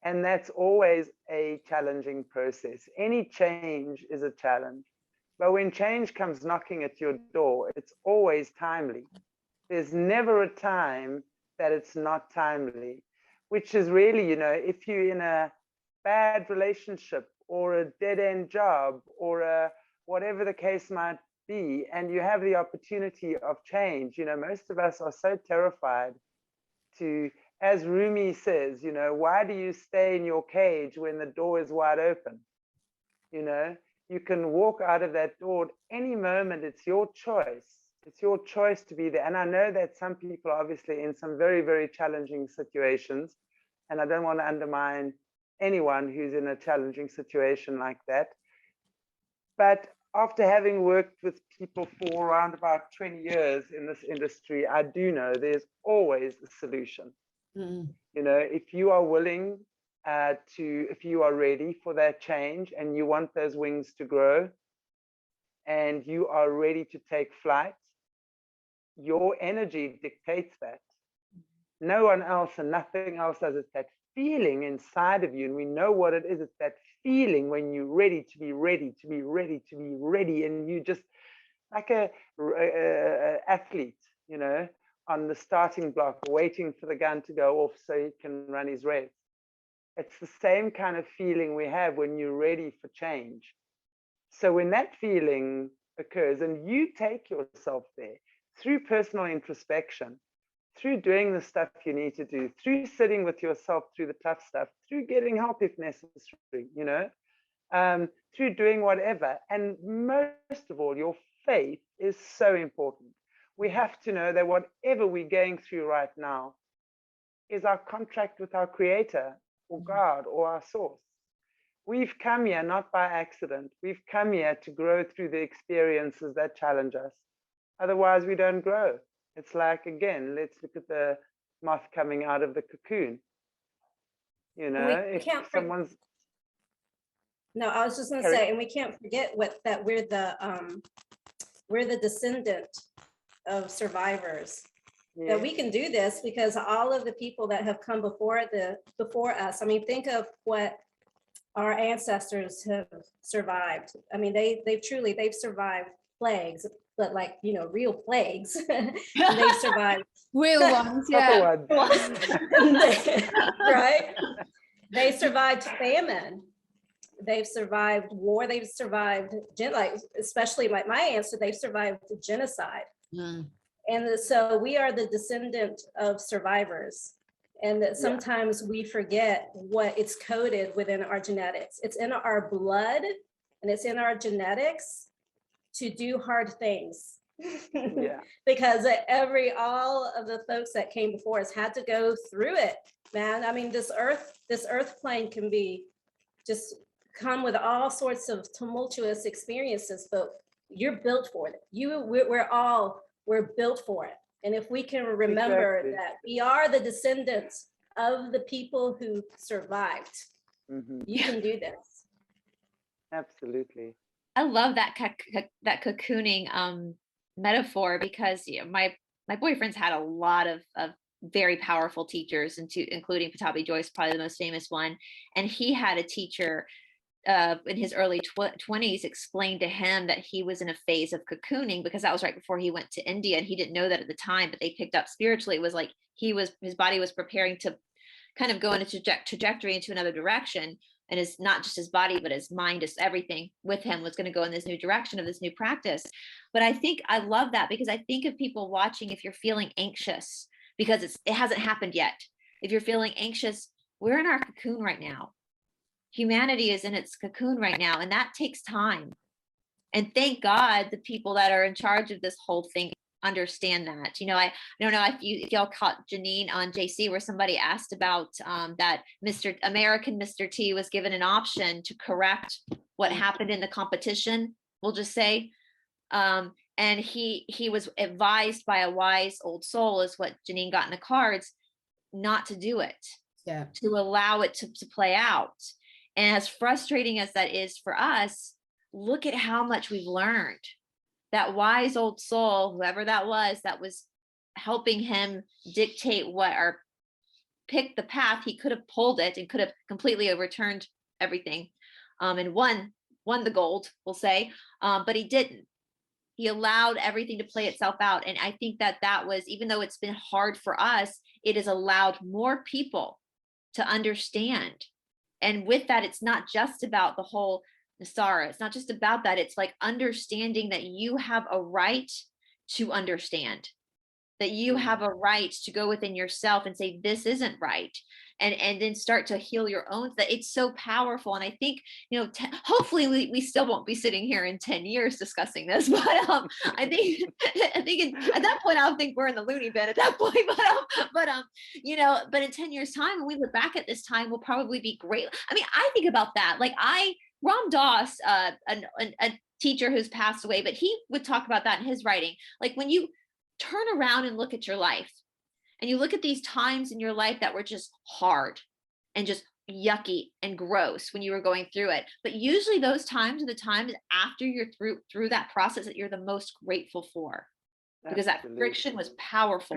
And that's always a challenging process. Any change is a challenge. But when change comes knocking at your door, it's always timely. There's never a time that it's not timely. Which is really, you know, if you're in a bad relationship or a dead-end job or a whatever the case might be, and you have the opportunity of change. You know, most of us are so terrified to, as Rumi says, you know, why do you stay in your cage when the door is wide open? You know, you can walk out of that door at any moment. It's your choice. It's your choice to be there. And I know that some people are obviously in some very, very challenging situations, and I don't want to undermine anyone who's in a challenging situation like that. But after having worked with people for around about 20 years in this industry, I do know there's always a solution. You know, if you are willing if you are ready for that change and you want those wings to grow and you are ready to take flight, your energy dictates that. No one else and nothing else does. It's that feeling inside of you, and we know what it is. It's that feeling when you're ready to be ready, to be ready, to be ready, and you just like a athlete, you know, on the starting block, waiting for the gun to go off so he can run his race. It's the same kind of feeling we have when you're ready for change. So when that feeling occurs and you take yourself there through personal introspection, through doing the stuff you need to do, through sitting with yourself through the tough stuff, through getting help if necessary, you know, through doing whatever. And most of all, your faith is so important. We have to know that whatever we're going through right now is our contract with our Creator or God or our source. We've come here not by accident. We've come here to grow through the experiences that challenge us. Otherwise, we don't grow. It's like, again, let's look at the moth coming out of the cocoon. You know, if someone's... No, I was just going to say, and we can't forget that we're the descendant of survivors. Yeah. That we can do this because all of the people that have come before us. I mean, think of what our ancestors have survived. I mean, they've survived plagues, but like, you know, real plagues. They've survived real ones, yeah. Right? They survived famine. They've survived war. They've survived, like, especially like my ancestor, they've survived genocide. And so we are the descendant of survivors. And that sometimes we forget what it's coded within our genetics. It's in our blood and it's in our genetics to do hard things. Because all of the folks that came before us had to go through it, man. I mean, this earth plane can be just come with all sorts of tumultuous experiences, but you're built for it. We're built for it. And if we can remember that we are the descendants of the people who survived, you can do this. Absolutely. I love that cocooning metaphor because my boyfriend's had a lot of very powerful teachers, including Patabi Joyce, probably the most famous one. And he had a teacher in his early 20s explained to him that he was in a phase of cocooning because that was right before he went to India, and he didn't know that at the time, but they picked up spiritually. It was like his body was preparing to kind of go in a trajectory into another direction, and it's not just his body, but his mind, just everything with him was going to go in this new direction of this new practice. But I think I love that because I think of people watching, if you're feeling anxious because it hasn't happened yet, if you're feeling anxious, we're in our cocoon right now. Humanity is in its cocoon right now, and that takes time. And thank God the people that are in charge of this whole thing understand that. You know, I don't know if y'all caught Janine on JC where somebody asked about that Mr. T was given an option to correct what happened in the competition, we'll just say. And he was advised by a wise old soul, is what Janine got in the cards, not to do it. Yeah. To allow it to play out. And as frustrating as that is for us, look at how much we've learned. That wise old soul, whoever that was helping him dictate pick the path, he could have pulled it and could have completely overturned everything and won the gold, we'll say, but he didn't. He allowed everything to play itself out. And I think that was, even though it's been hard for us, it has allowed more people to understand. And with that, it's not just about the whole Nasara. It's not just about that. It's like understanding that you have a right to understand, that you have a right to go within yourself and say, this isn't right. And then start to heal your own, that it's so powerful. And I think, you know, hopefully we still won't be sitting here in 10 years discussing this, but I think at that point, I don't think we're in the loony bin at that point, but you know, but in 10 years time, when we look back at this time, we'll probably be great. I mean, I think about that. Like Ram Dass, a teacher who's passed away, but he would talk about that in his writing. Like when you turn around and look at your life, and you look at these times in your life that were just hard and just yucky and gross when you were going through it. But usually those times are the times after you're through that process that you're the most grateful for, because that friction was powerful.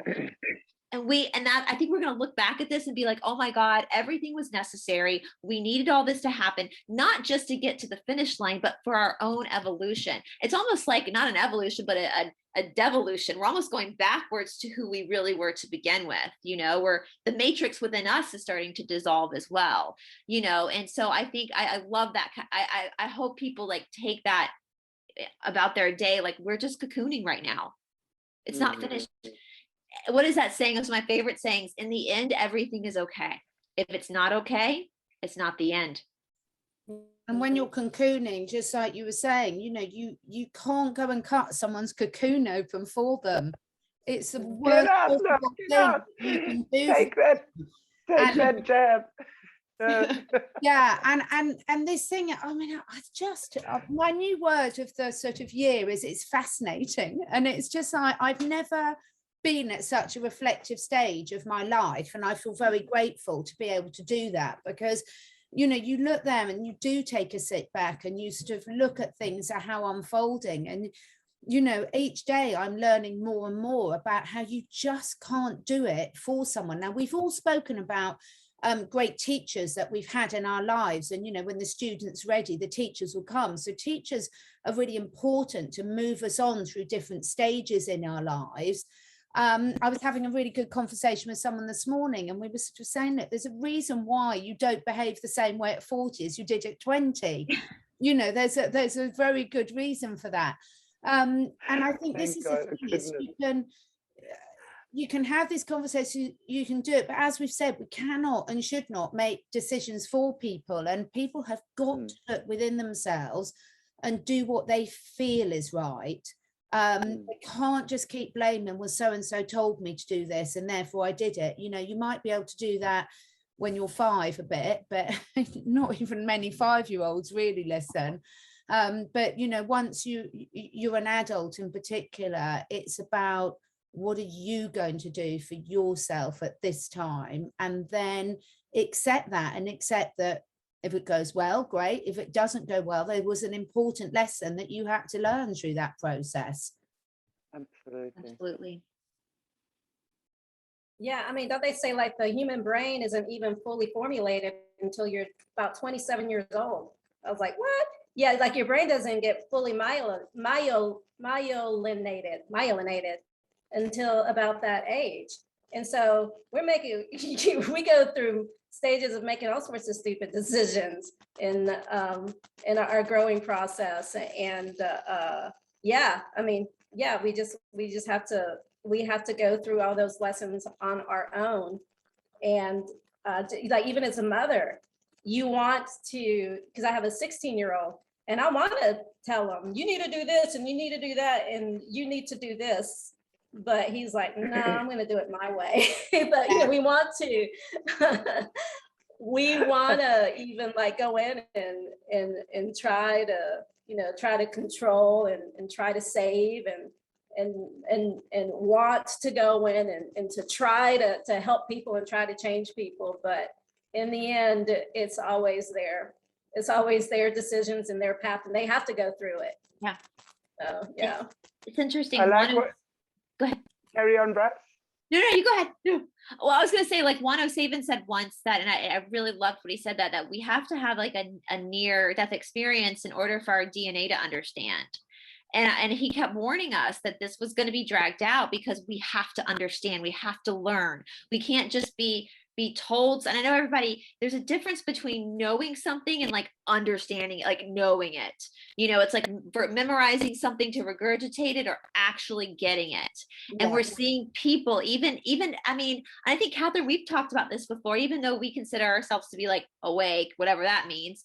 And that I think we're going to look back at this and be like, oh my God, everything was necessary. We needed all this to happen, not just to get to the finish line, but for our own evolution. It's almost like not an evolution, but a devolution. We're almost going backwards to who we really were to begin with, you know, where the matrix within us is starting to dissolve as well, you know? And so I think I love that. I hope people like take that about their day. Like we're just cocooning right now. It's not finished. What is that saying? It's one of my favorite sayings. In the end, everything is okay. If it's not okay, it's not the end. And when you're cocooning, just like you were saying, you know, you can't go and cut someone's cocoon open for them. It's the worst possible thing you can do. Take that jab. Yeah, and this thing, I mean, my new word of the sort of year is it's fascinating. And it's just like, I've never been at such a reflective stage of my life, and I feel very grateful to be able to do that, because you know, you look there and you do take a sit back and you sort of look at things at how unfolding, and you know, each day I'm learning more and more about how you just can't do it for someone. Now, we've all spoken about great teachers that we've had in our lives, and you know, when the student's ready, the teachers will come. So teachers are really important to move us on through different stages in our lives. I was having a really good conversation with someone this morning, and we were sort of saying that there's a reason why you don't behave the same way at 40 as you did at 20. You know, there's a very good reason for that. And I think this is the thing, is you can have this conversation, you can do it, but as we've said, we cannot and should not make decisions for people, and people have got to look within themselves and do what they feel is right. They can't just keep blaming, well, so and so told me to do this and therefore I did it. You know, you might be able to do that when you're 5 a bit, but not even many 5-year-olds really listen. But you know, once you're an adult in particular, it's about what are you going to do for yourself at this time, and then accept that, and accept that if it goes well, great. If it doesn't go well, there was an important lesson that you had to learn through that process. Absolutely. Yeah, I mean, don't they say like the human brain isn't even fully formulated until you're about 27 years old? I was like, what? Yeah, like your brain doesn't get fully myelinated until about that age. And so we go through stages of making all sorts of stupid decisions in our growing process. And yeah, I mean, yeah, we just have to go through all those lessons on our own. And like, even as a mother, you want to, because I have a 16-year-old, and I want to tell him, you need to do this and you need to do that and you need to do this. But he's like, no, I'm going to do it my way. But you know, we want to even like go in and try to, you know, try to control and try to save and want to go in and to try to help people and try to change people. But in the end, it's always their decisions and their path, and they have to go through it. Yeah. So yeah. It's interesting. I like Go ahead. Carry on, Brice. No, you go ahead. No. Well, I was going to say, like, Juan O'Savin said once that, and I really loved what he said, that we have to have like a near-death experience in order for our DNA to understand. And he kept warning us that this was going to be dragged out because we have to understand, we have to learn. We can't just be be told. And I know everybody, there's a difference between knowing something and like understanding it, like knowing it. You know, it's like memorizing something to regurgitate it or actually getting it. And we're seeing people even, I mean, I think Catherine, we've talked about this before, even though we consider ourselves to be like awake, whatever that means.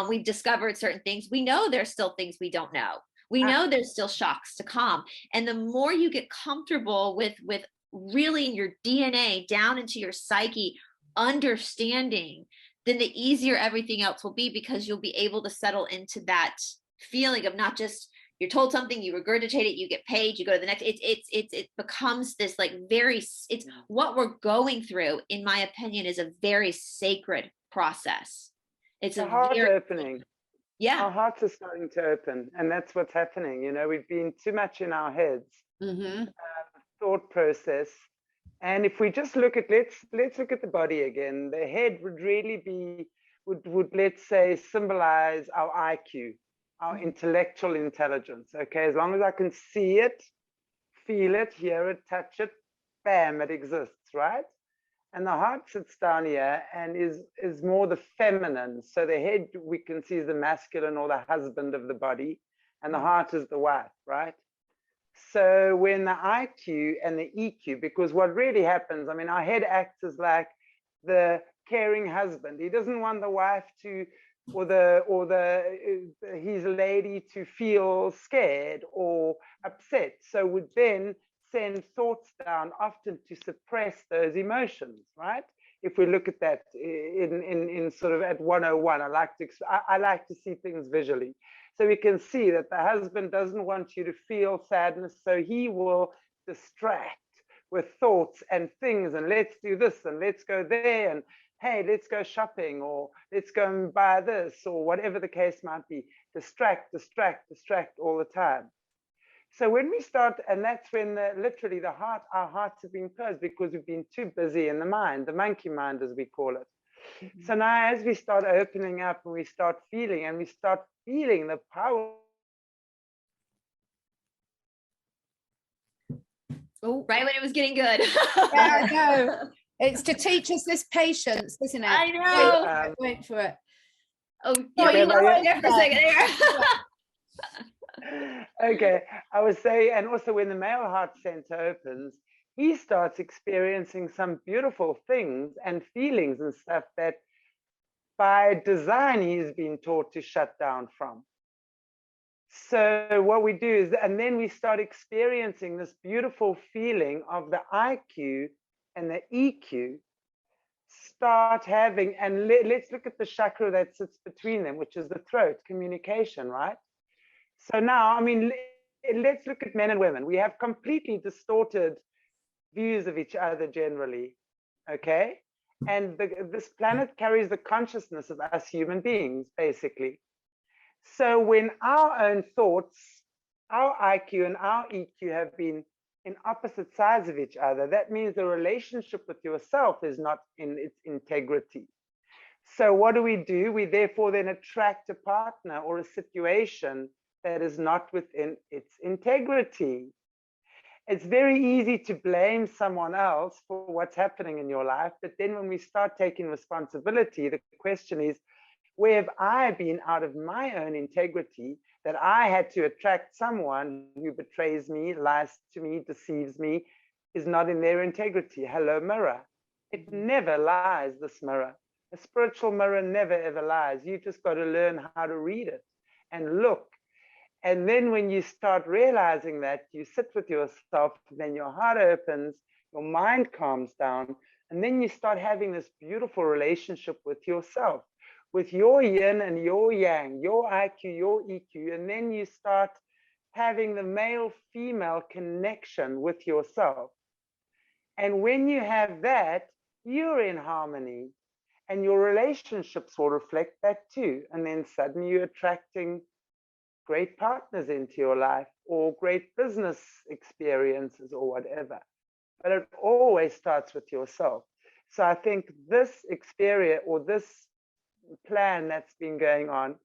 We've discovered certain things. We know there's still things we don't know. We know there's still shocks to come. And the more you get comfortable with really in your DNA down into your psyche, understanding, then the easier everything else will be, because you'll be able to settle into that feeling of not just you're told something, you regurgitate it, you get paid, you go to the next. It becomes this like it's what we're going through, in my opinion, is a very sacred process. It's a heart very opening. Yeah. Our hearts are starting to open, and that's what's happening. You know, we've been too much in our heads. Thought process. And if we just look at, let's look at the body again. The head would really be, would let's say symbolize our IQ, our intellectual intelligence. Okay, as long as I can see it, feel it, hear it, touch it, bam, it exists, right? And the heart sits down here and is more the feminine. So the head we can see is the masculine, or the husband of the body, and the heart is the wife, right? So when the IQ and the EQ, because what really happens, I mean, our head acts as like the caring husband. He doesn't want the wife to, or his lady to feel scared or upset. So would then send thoughts down, often to suppress those emotions, right? If we look at that in sort of at 101, I like to see things visually. So we can see that the husband doesn't want you to feel sadness, so he will distract with thoughts and things, and let's do this, and let's go there, and hey, let's go shopping, or let's go and buy this, or whatever the case might be. Distract, distract, distract all the time. So when we start, and that's when literally our hearts have been closed, because we've been too busy in the mind, the monkey mind, as we call it. So now as we start opening up, and we start feeling, the power. Oh, Right when it was getting good. yeah, I know. It's to teach us this patience, isn't it? I know. Wait for it. Oh, you lost there for a second. Okay, I was saying, and also when the male heart center opens, he starts experiencing some beautiful things and feelings and stuff that by design he's been taught to shut down from. So what we do is, and then we start experiencing this beautiful feeling of the IQ and the EQ start having, and let's look at the chakra that sits between them, which is the throat, communication, right? So now, I mean, let's look at men and women. We have completely distorted views of each other generally, okay? And this planet carries the consciousness of us human beings, basically. So when our own thoughts, our IQ and our EQ have been in opposite sides of each other, that means the relationship with yourself is not in its integrity. So what do? We therefore then attract a partner or a situation that is not within its integrity. It's very easy to blame someone else for what's happening in your life. But then when we start taking responsibility, the question is, where have I been out of my own integrity that I had to attract someone who betrays me, lies to me, deceives me, is not in their integrity? Hello, mirror. It never lies, this mirror. A spiritual mirror never ever lies. You just got to learn how to read it and look. And then when you start realizing that, you sit with yourself, then your heart opens, your mind calms down, and then you start having this beautiful relationship with yourself, with your yin and your yang, your IQ, your EQ, and then you start having the male-female connection with yourself. And when you have that, you're in harmony, and your relationships will reflect that too. And then suddenly you're attracting great partners into your life, or great business experiences, or whatever. But it always starts with yourself. So I think this experience, or this plan that's been going on,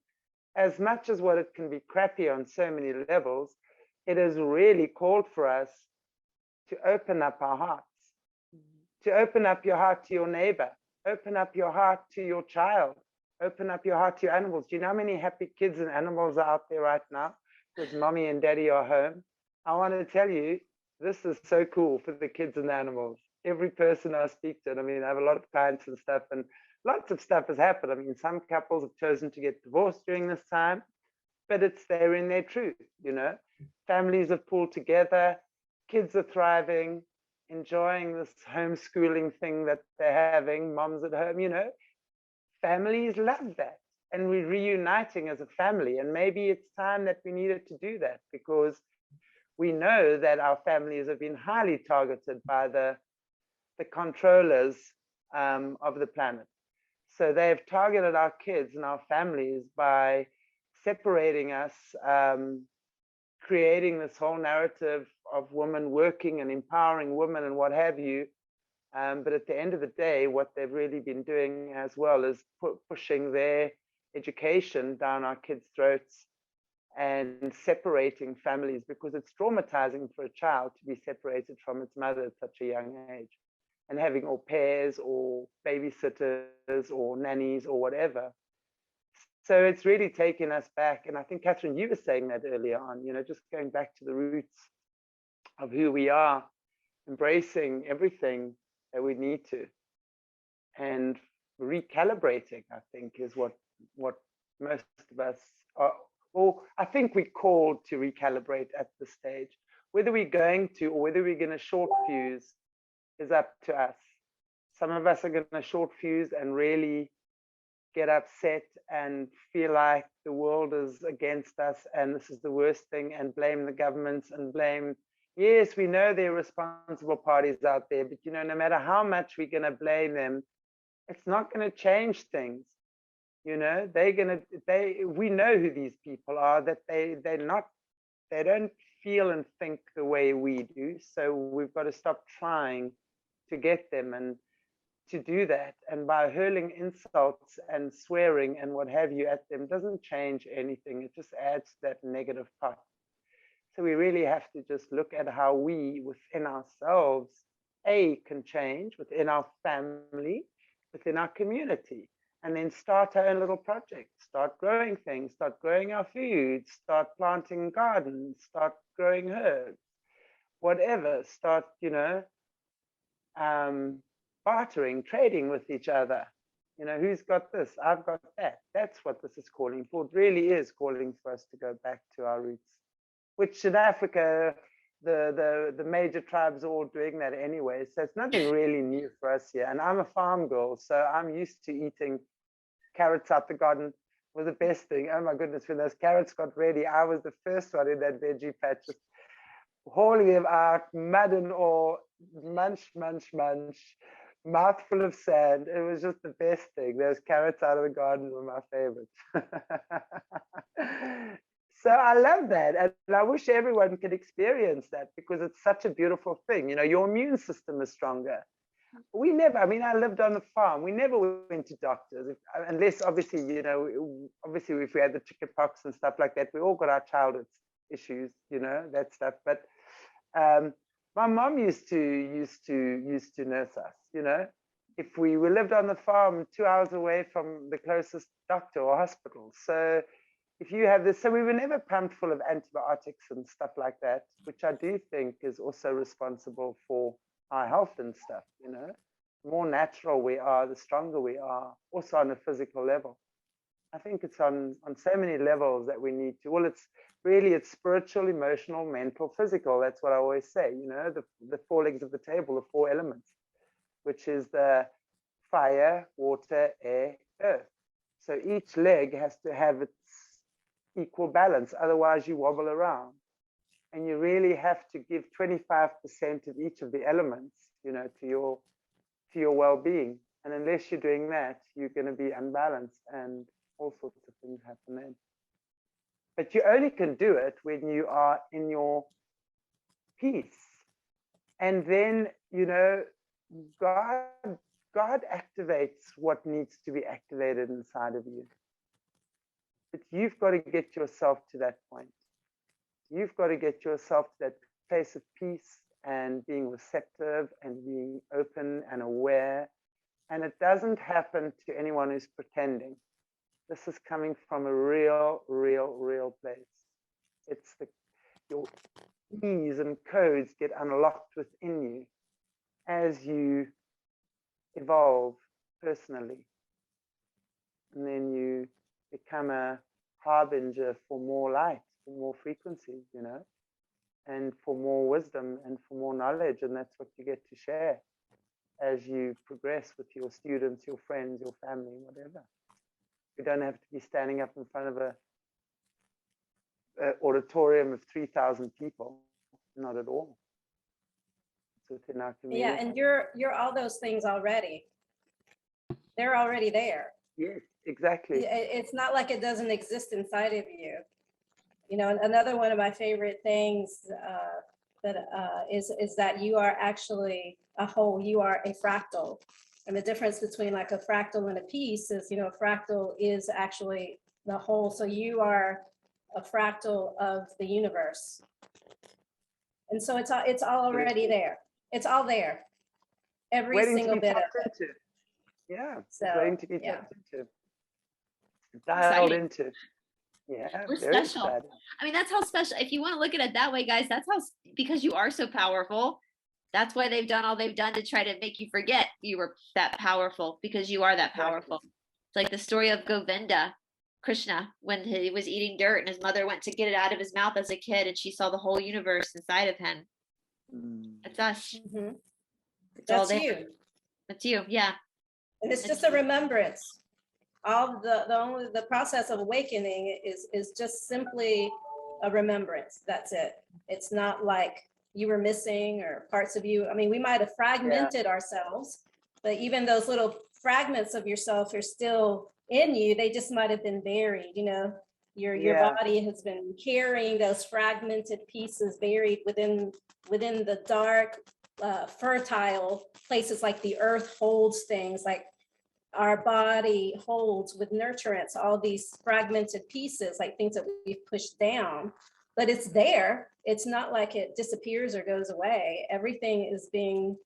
as much as what it can be crappy on so many levels, it has really called for us to open up our hearts, to open up your heart to your neighbor, open up your heart to your child, open up your heart to your animals. Do you know how many happy kids and animals are out there right now? Because mommy and daddy are home. I want to tell you, this is so cool for the kids and the animals. Every person I speak to, and I mean, I have a lot of clients and stuff, and lots of stuff has happened. I mean, some couples have chosen to get divorced during this time, but it's there in their truth, you know. Families have pulled together, kids are thriving, enjoying this homeschooling thing that they're having, moms at home, you know. Families love that. And we're reuniting as a family. And maybe it's time that we needed to do that, because we know that our families have been highly targeted by the controllers of the planet. So they've targeted our kids and our families by separating us, creating this whole narrative of women working and empowering women and what have you. But at the end of the day, what they've really been doing as well is pushing their education down our kids' throats and separating families, because it's traumatizing for a child to be separated from its mother at such a young age, and having au pairs or babysitters or nannies or whatever. So it's really taken us back. And I think, Catherine, you were saying that earlier on, you know, just going back to the roots of who we are, embracing everything that we need to, and recalibrating, I think, is what most of us are, or I think we're called to recalibrate at this stage. Whether we're going to, or whether we're going to short fuse, is up to us. Some of us are going to short fuse and really get upset and feel like the world is against us and this is the worst thing, and blame the governments and blame, yes, we know there are responsible parties out there, but you know, no matter how much we're going to blame them, it's not going to change things. You know, we know who these people are, that they don't feel and think the way we do. So we've got to stop trying to get them and to do that. And by hurling insults and swearing and what have you at them doesn't change anything. It just adds to that negative pot. So we really have to just look at how we within ourselves, can change within our family, within our community, and then start our own little projects, start growing things, start growing our food, start planting gardens, start growing herbs, whatever, start, you know, bartering, trading with each other. You know, who's got this? I've got that. That's what this is calling for. It really is calling for us to go back to our roots, which in Africa, the major tribes are all doing that anyway. So it's nothing really new for us here. And I'm a farm girl, so I'm used to eating carrots out the garden. Was the best thing. Oh my goodness, when those carrots got ready, I was the first one in that veggie patch, just hauling them out, mud and all, munch, munch, munch, mouthful of sand. It was just the best thing. Those carrots out of the garden were my favorite. So I love that. And I wish everyone could experience that, because it's such a beautiful thing. You know, your immune system is stronger. We never, I mean, I lived on the farm. We never went to doctors, unless obviously, you know, obviously if we had the chicken pox and stuff like that, we all got our childhood issues, you know, that stuff. But my mom used to nurse us, you know. If we lived on the farm 2 hours away from the closest doctor or hospital. So if you have this, so we were never pumped full of antibiotics and stuff like that, which I do think is also responsible for our health and stuff, you know. The more natural we are, the stronger we are, also on a physical level. I think it's on so many levels that we need to, well, it's spiritual, emotional, mental, physical. That's what I always say, you know, the four legs of the table, the four elements, which is the fire, water, air, earth. So each leg has to have its equal balance, otherwise you wobble around. And you really have to give 25% of each of the elements, you know, to your well-being. And unless you're doing that, you're going to be unbalanced and all sorts of things happen then. But you only can do it when you are in your peace. And then, you know, God activates what needs to be activated inside of you. But you've got to get yourself to that point. You've got to get yourself to that place of peace and being receptive and being open and aware. And it doesn't happen to anyone who's pretending. This is coming from a real place. It's your keys and codes get unlocked within you as you evolve personally. And then you become a harbinger for more light, for more frequencies, you know, and for more wisdom and for more knowledge. And that's what you get to share as you progress with your students, your friends, your family, whatever. You don't have to be standing up in front of a auditorium of 3,000 people. Not at all. It's within our community. Yeah, and you're all those things already. They're already there. Yes, exactly. It's not like it doesn't exist inside of you. You know, another one of my favorite things is that you are actually a whole. You are a fractal. And the difference between like a fractal and a piece is, you know, a fractal is actually the whole. So you are a fractal of the universe. And so it's all already there. It's all there. Every Waiting single to be bit of tapped it. into. Yeah, So, waiting to be yeah. tapped into. Dialed Exciting. into. Yeah, We're very special. exciting. I mean, that's how special, if you want to look at it that way, guys, that's how, because you are so powerful. That's why they've done all they've done to try to make you forget you were that powerful, because you are that powerful. It's like the story of Govinda, Krishna, when he was eating dirt and his mother went to get it out of his mouth as a kid and she saw the whole universe inside of him. That's us. Mhm. It's all That's there. you. That's you. Yeah. And it's just a remembrance. All the process of awakening is just simply a remembrance. That's it. It's not like you were missing or parts of you. I mean, we might have fragmented ourselves, but even those little fragments of yourself are still in you. They just might have been buried, you know. Your body has been carrying those fragmented pieces buried within the dark, fertile places, like the earth holds things, like our body holds with nurturance all these fragmented pieces, like things that we've pushed down. But it's there. It's not like it disappears or goes away. Everything is being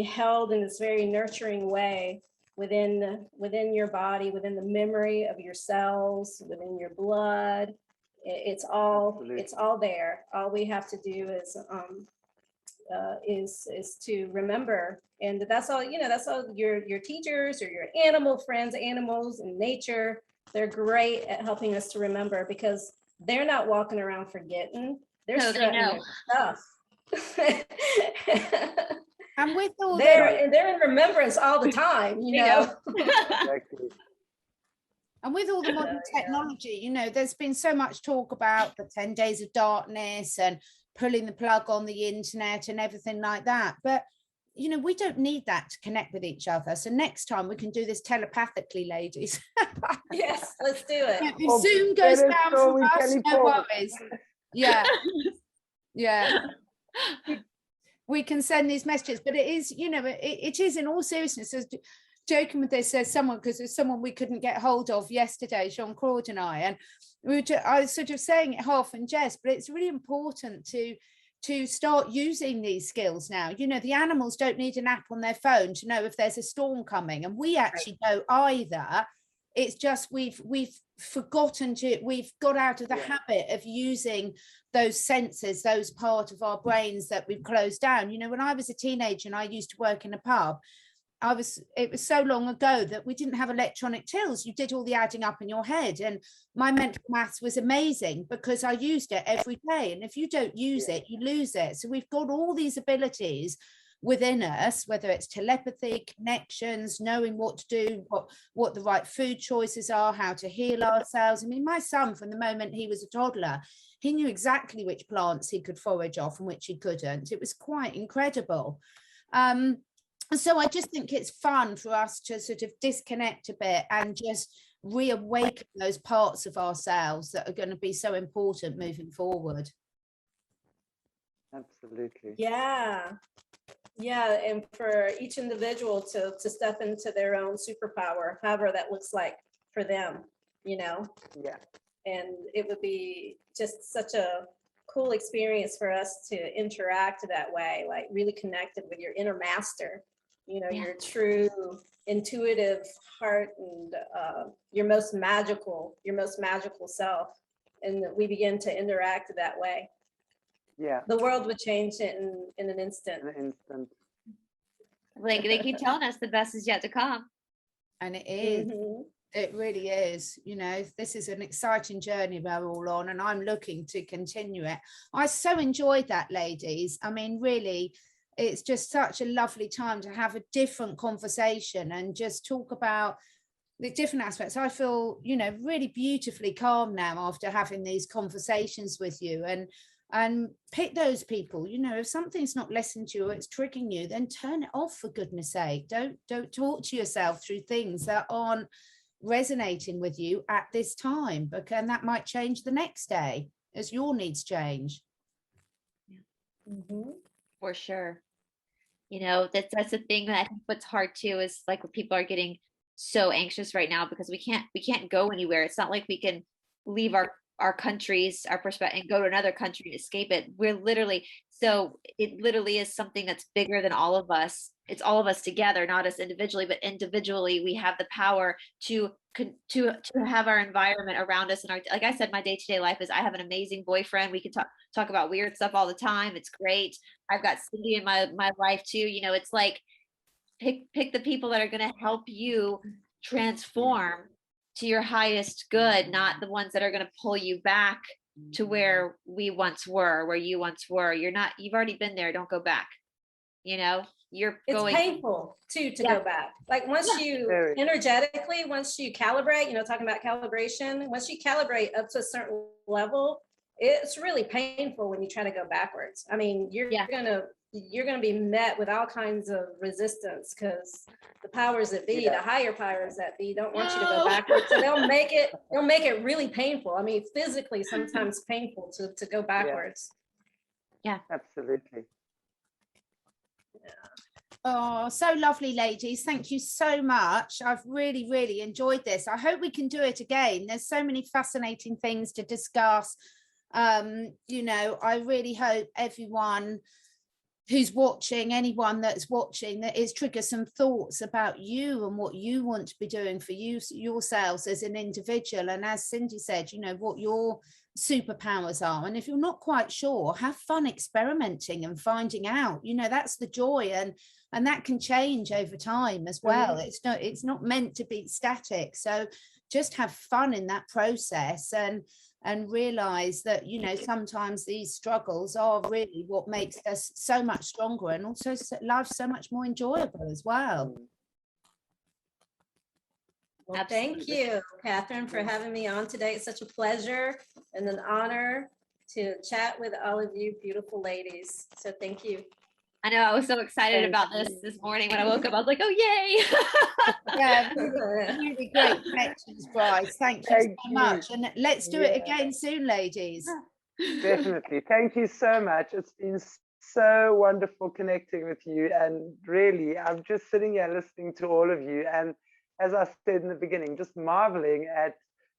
held in this very nurturing way within your body, within the memory of your cells, within your blood. It's all there. All we have to do is to remember. And that's all, you know, that's all your teachers or your animal friends, animals in nature, they're great at helping us to remember, because they're not walking around forgetting. They're strutting their stuff. And with all they're in remembrance all the time, you know. Exactly. And with all the modern technology, you know, there's been so much talk about the 10 days of darkness and pulling the plug on the internet and everything like that. But, you know, we don't need that to connect with each other. So next time we can do this telepathically, ladies. Yes, let's do it. If Zoom goes down for us, no worries. Yeah. Yeah. We can send these messages, but it is, you know, it is in all seriousness. As joking with this, there's someone we couldn't get hold of yesterday, Jean-Claude and I was sort of saying it half in jest, but it's really important to start using these skills now. You know, the animals don't need an app on their phone to know if there's a storm coming, and we actually don't either. It's just we've forgotten we've got out of the habit of using those senses, those part of our brains that we've closed down. You know, when I was a teenager and I used to work in a pub, it was so long ago that we didn't have electronic tills. You did all the adding up in your head, and my mental maths was amazing because I used it every day. And if you don't use it, you lose it. So we've got all these abilities within us, whether it's telepathy, connections, knowing what to do, what the right food choices are, how to heal ourselves. I mean, my son, from the moment he was a toddler, he knew exactly which plants he could forage off and which he couldn't. It was quite incredible. So I just think it's fun for us to sort of disconnect a bit and just reawaken those parts of ourselves that are going to be so important moving forward. Absolutely. Yeah, and for each individual to step into their own superpower, however that looks like for them, you know. Yeah. And it would be just such a cool experience for us to interact that way, like really connected with your inner master, you know, your true intuitive heart and your most magical self. And we begin to interact that way. Yeah. The world would change it in an instant. In an instant. Like they keep telling us the best is yet to come. And it is. It really is. You know, this is an exciting journey we're all on, and I'm looking to continue it. I so enjoyed that, ladies. I mean, really, it's just such a lovely time to have a different conversation and just talk about the different aspects. I feel, you know, really beautifully calm now after having these conversations with you, and pick those people. You know, if something's not listening to you or it's triggering you, then turn it off, for goodness sake. Don't talk to yourself through things that aren't resonating with you at this time, because that might change the next day as your needs change. For sure. You know, that's the thing that I think what's hard too is like when people are getting so anxious right now because we can't go anywhere. It's not like we can leave our countries, our perspective, and go to another country to escape it. So it literally is something that's bigger than all of us. It's all of us together, not us individually, but individually we have the power to have our environment around us. And like I said, my day-to-day life is I have an amazing boyfriend. We can talk about weird stuff all the time. It's great. I've got Cindy in my life too. You know, it's like pick the people that are going to help you transform to your highest good, not the ones that are going to pull you back to where we once were, where you once were. You've already been there. Don't go back. You know, it's painful too to go back. Like once you energetically, once you calibrate, you know, talking about calibration, once you calibrate up to a certain level, it's really painful when you try to go backwards. I mean, you're gonna be met with all kinds of resistance because the powers that be, the higher powers that be, don't want you to go backwards. So they'll make it really painful. I mean, physically sometimes painful to go backwards. Yeah, absolutely. Oh, so lovely, ladies. Thank you so much. I've really, really enjoyed this. I hope we can do it again. There's so many fascinating things to discuss. You know, I really hope everyone who's watching, anyone that's watching, that is trigger some thoughts about you and what you want to be doing for yourselves as an individual. And as Cindy said, you know, what your superpowers are. And if you're not quite sure, have fun experimenting and finding out. You know, that's the joy, and that can change over time as well. It's not meant to be static. So just have fun in that process and realize that, you know, sometimes these struggles are really what makes us so much stronger, and also life so much more enjoyable as well. Well, thank you, Catherine, for having me on today. It's such a pleasure and an honor to chat with all of you beautiful ladies. So thank you. I know, I was so excited about this morning when I woke up. I was like, oh, yay. Yeah, really great connections, Brice. Thank you so much. And let's do it again soon, ladies. Definitely. Thank you so much. It's been so wonderful connecting with you. And really, I'm just sitting here listening to all of you. And as I said in the beginning, just marveling at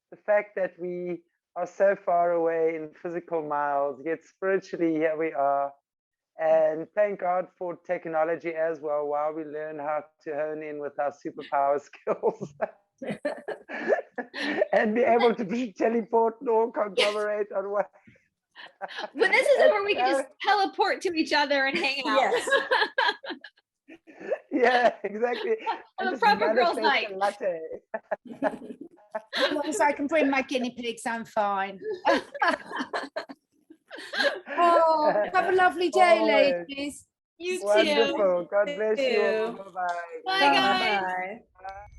the fact that we are so far away in physical miles, yet spiritually here we are. And thank God for technology as well, while we learn how to hone in with our superpower skills and be able to teleport or conglomerate on what. When this is over, we can just teleport to each other and hang out. Yes. Yeah, exactly. Have a proper girls' night. As long as I can bring my guinea pigs, I'm fine. Oh, have a lovely day, ladies. You too. Wonderful. God bless you. Bye-bye. Bye, guys. Bye.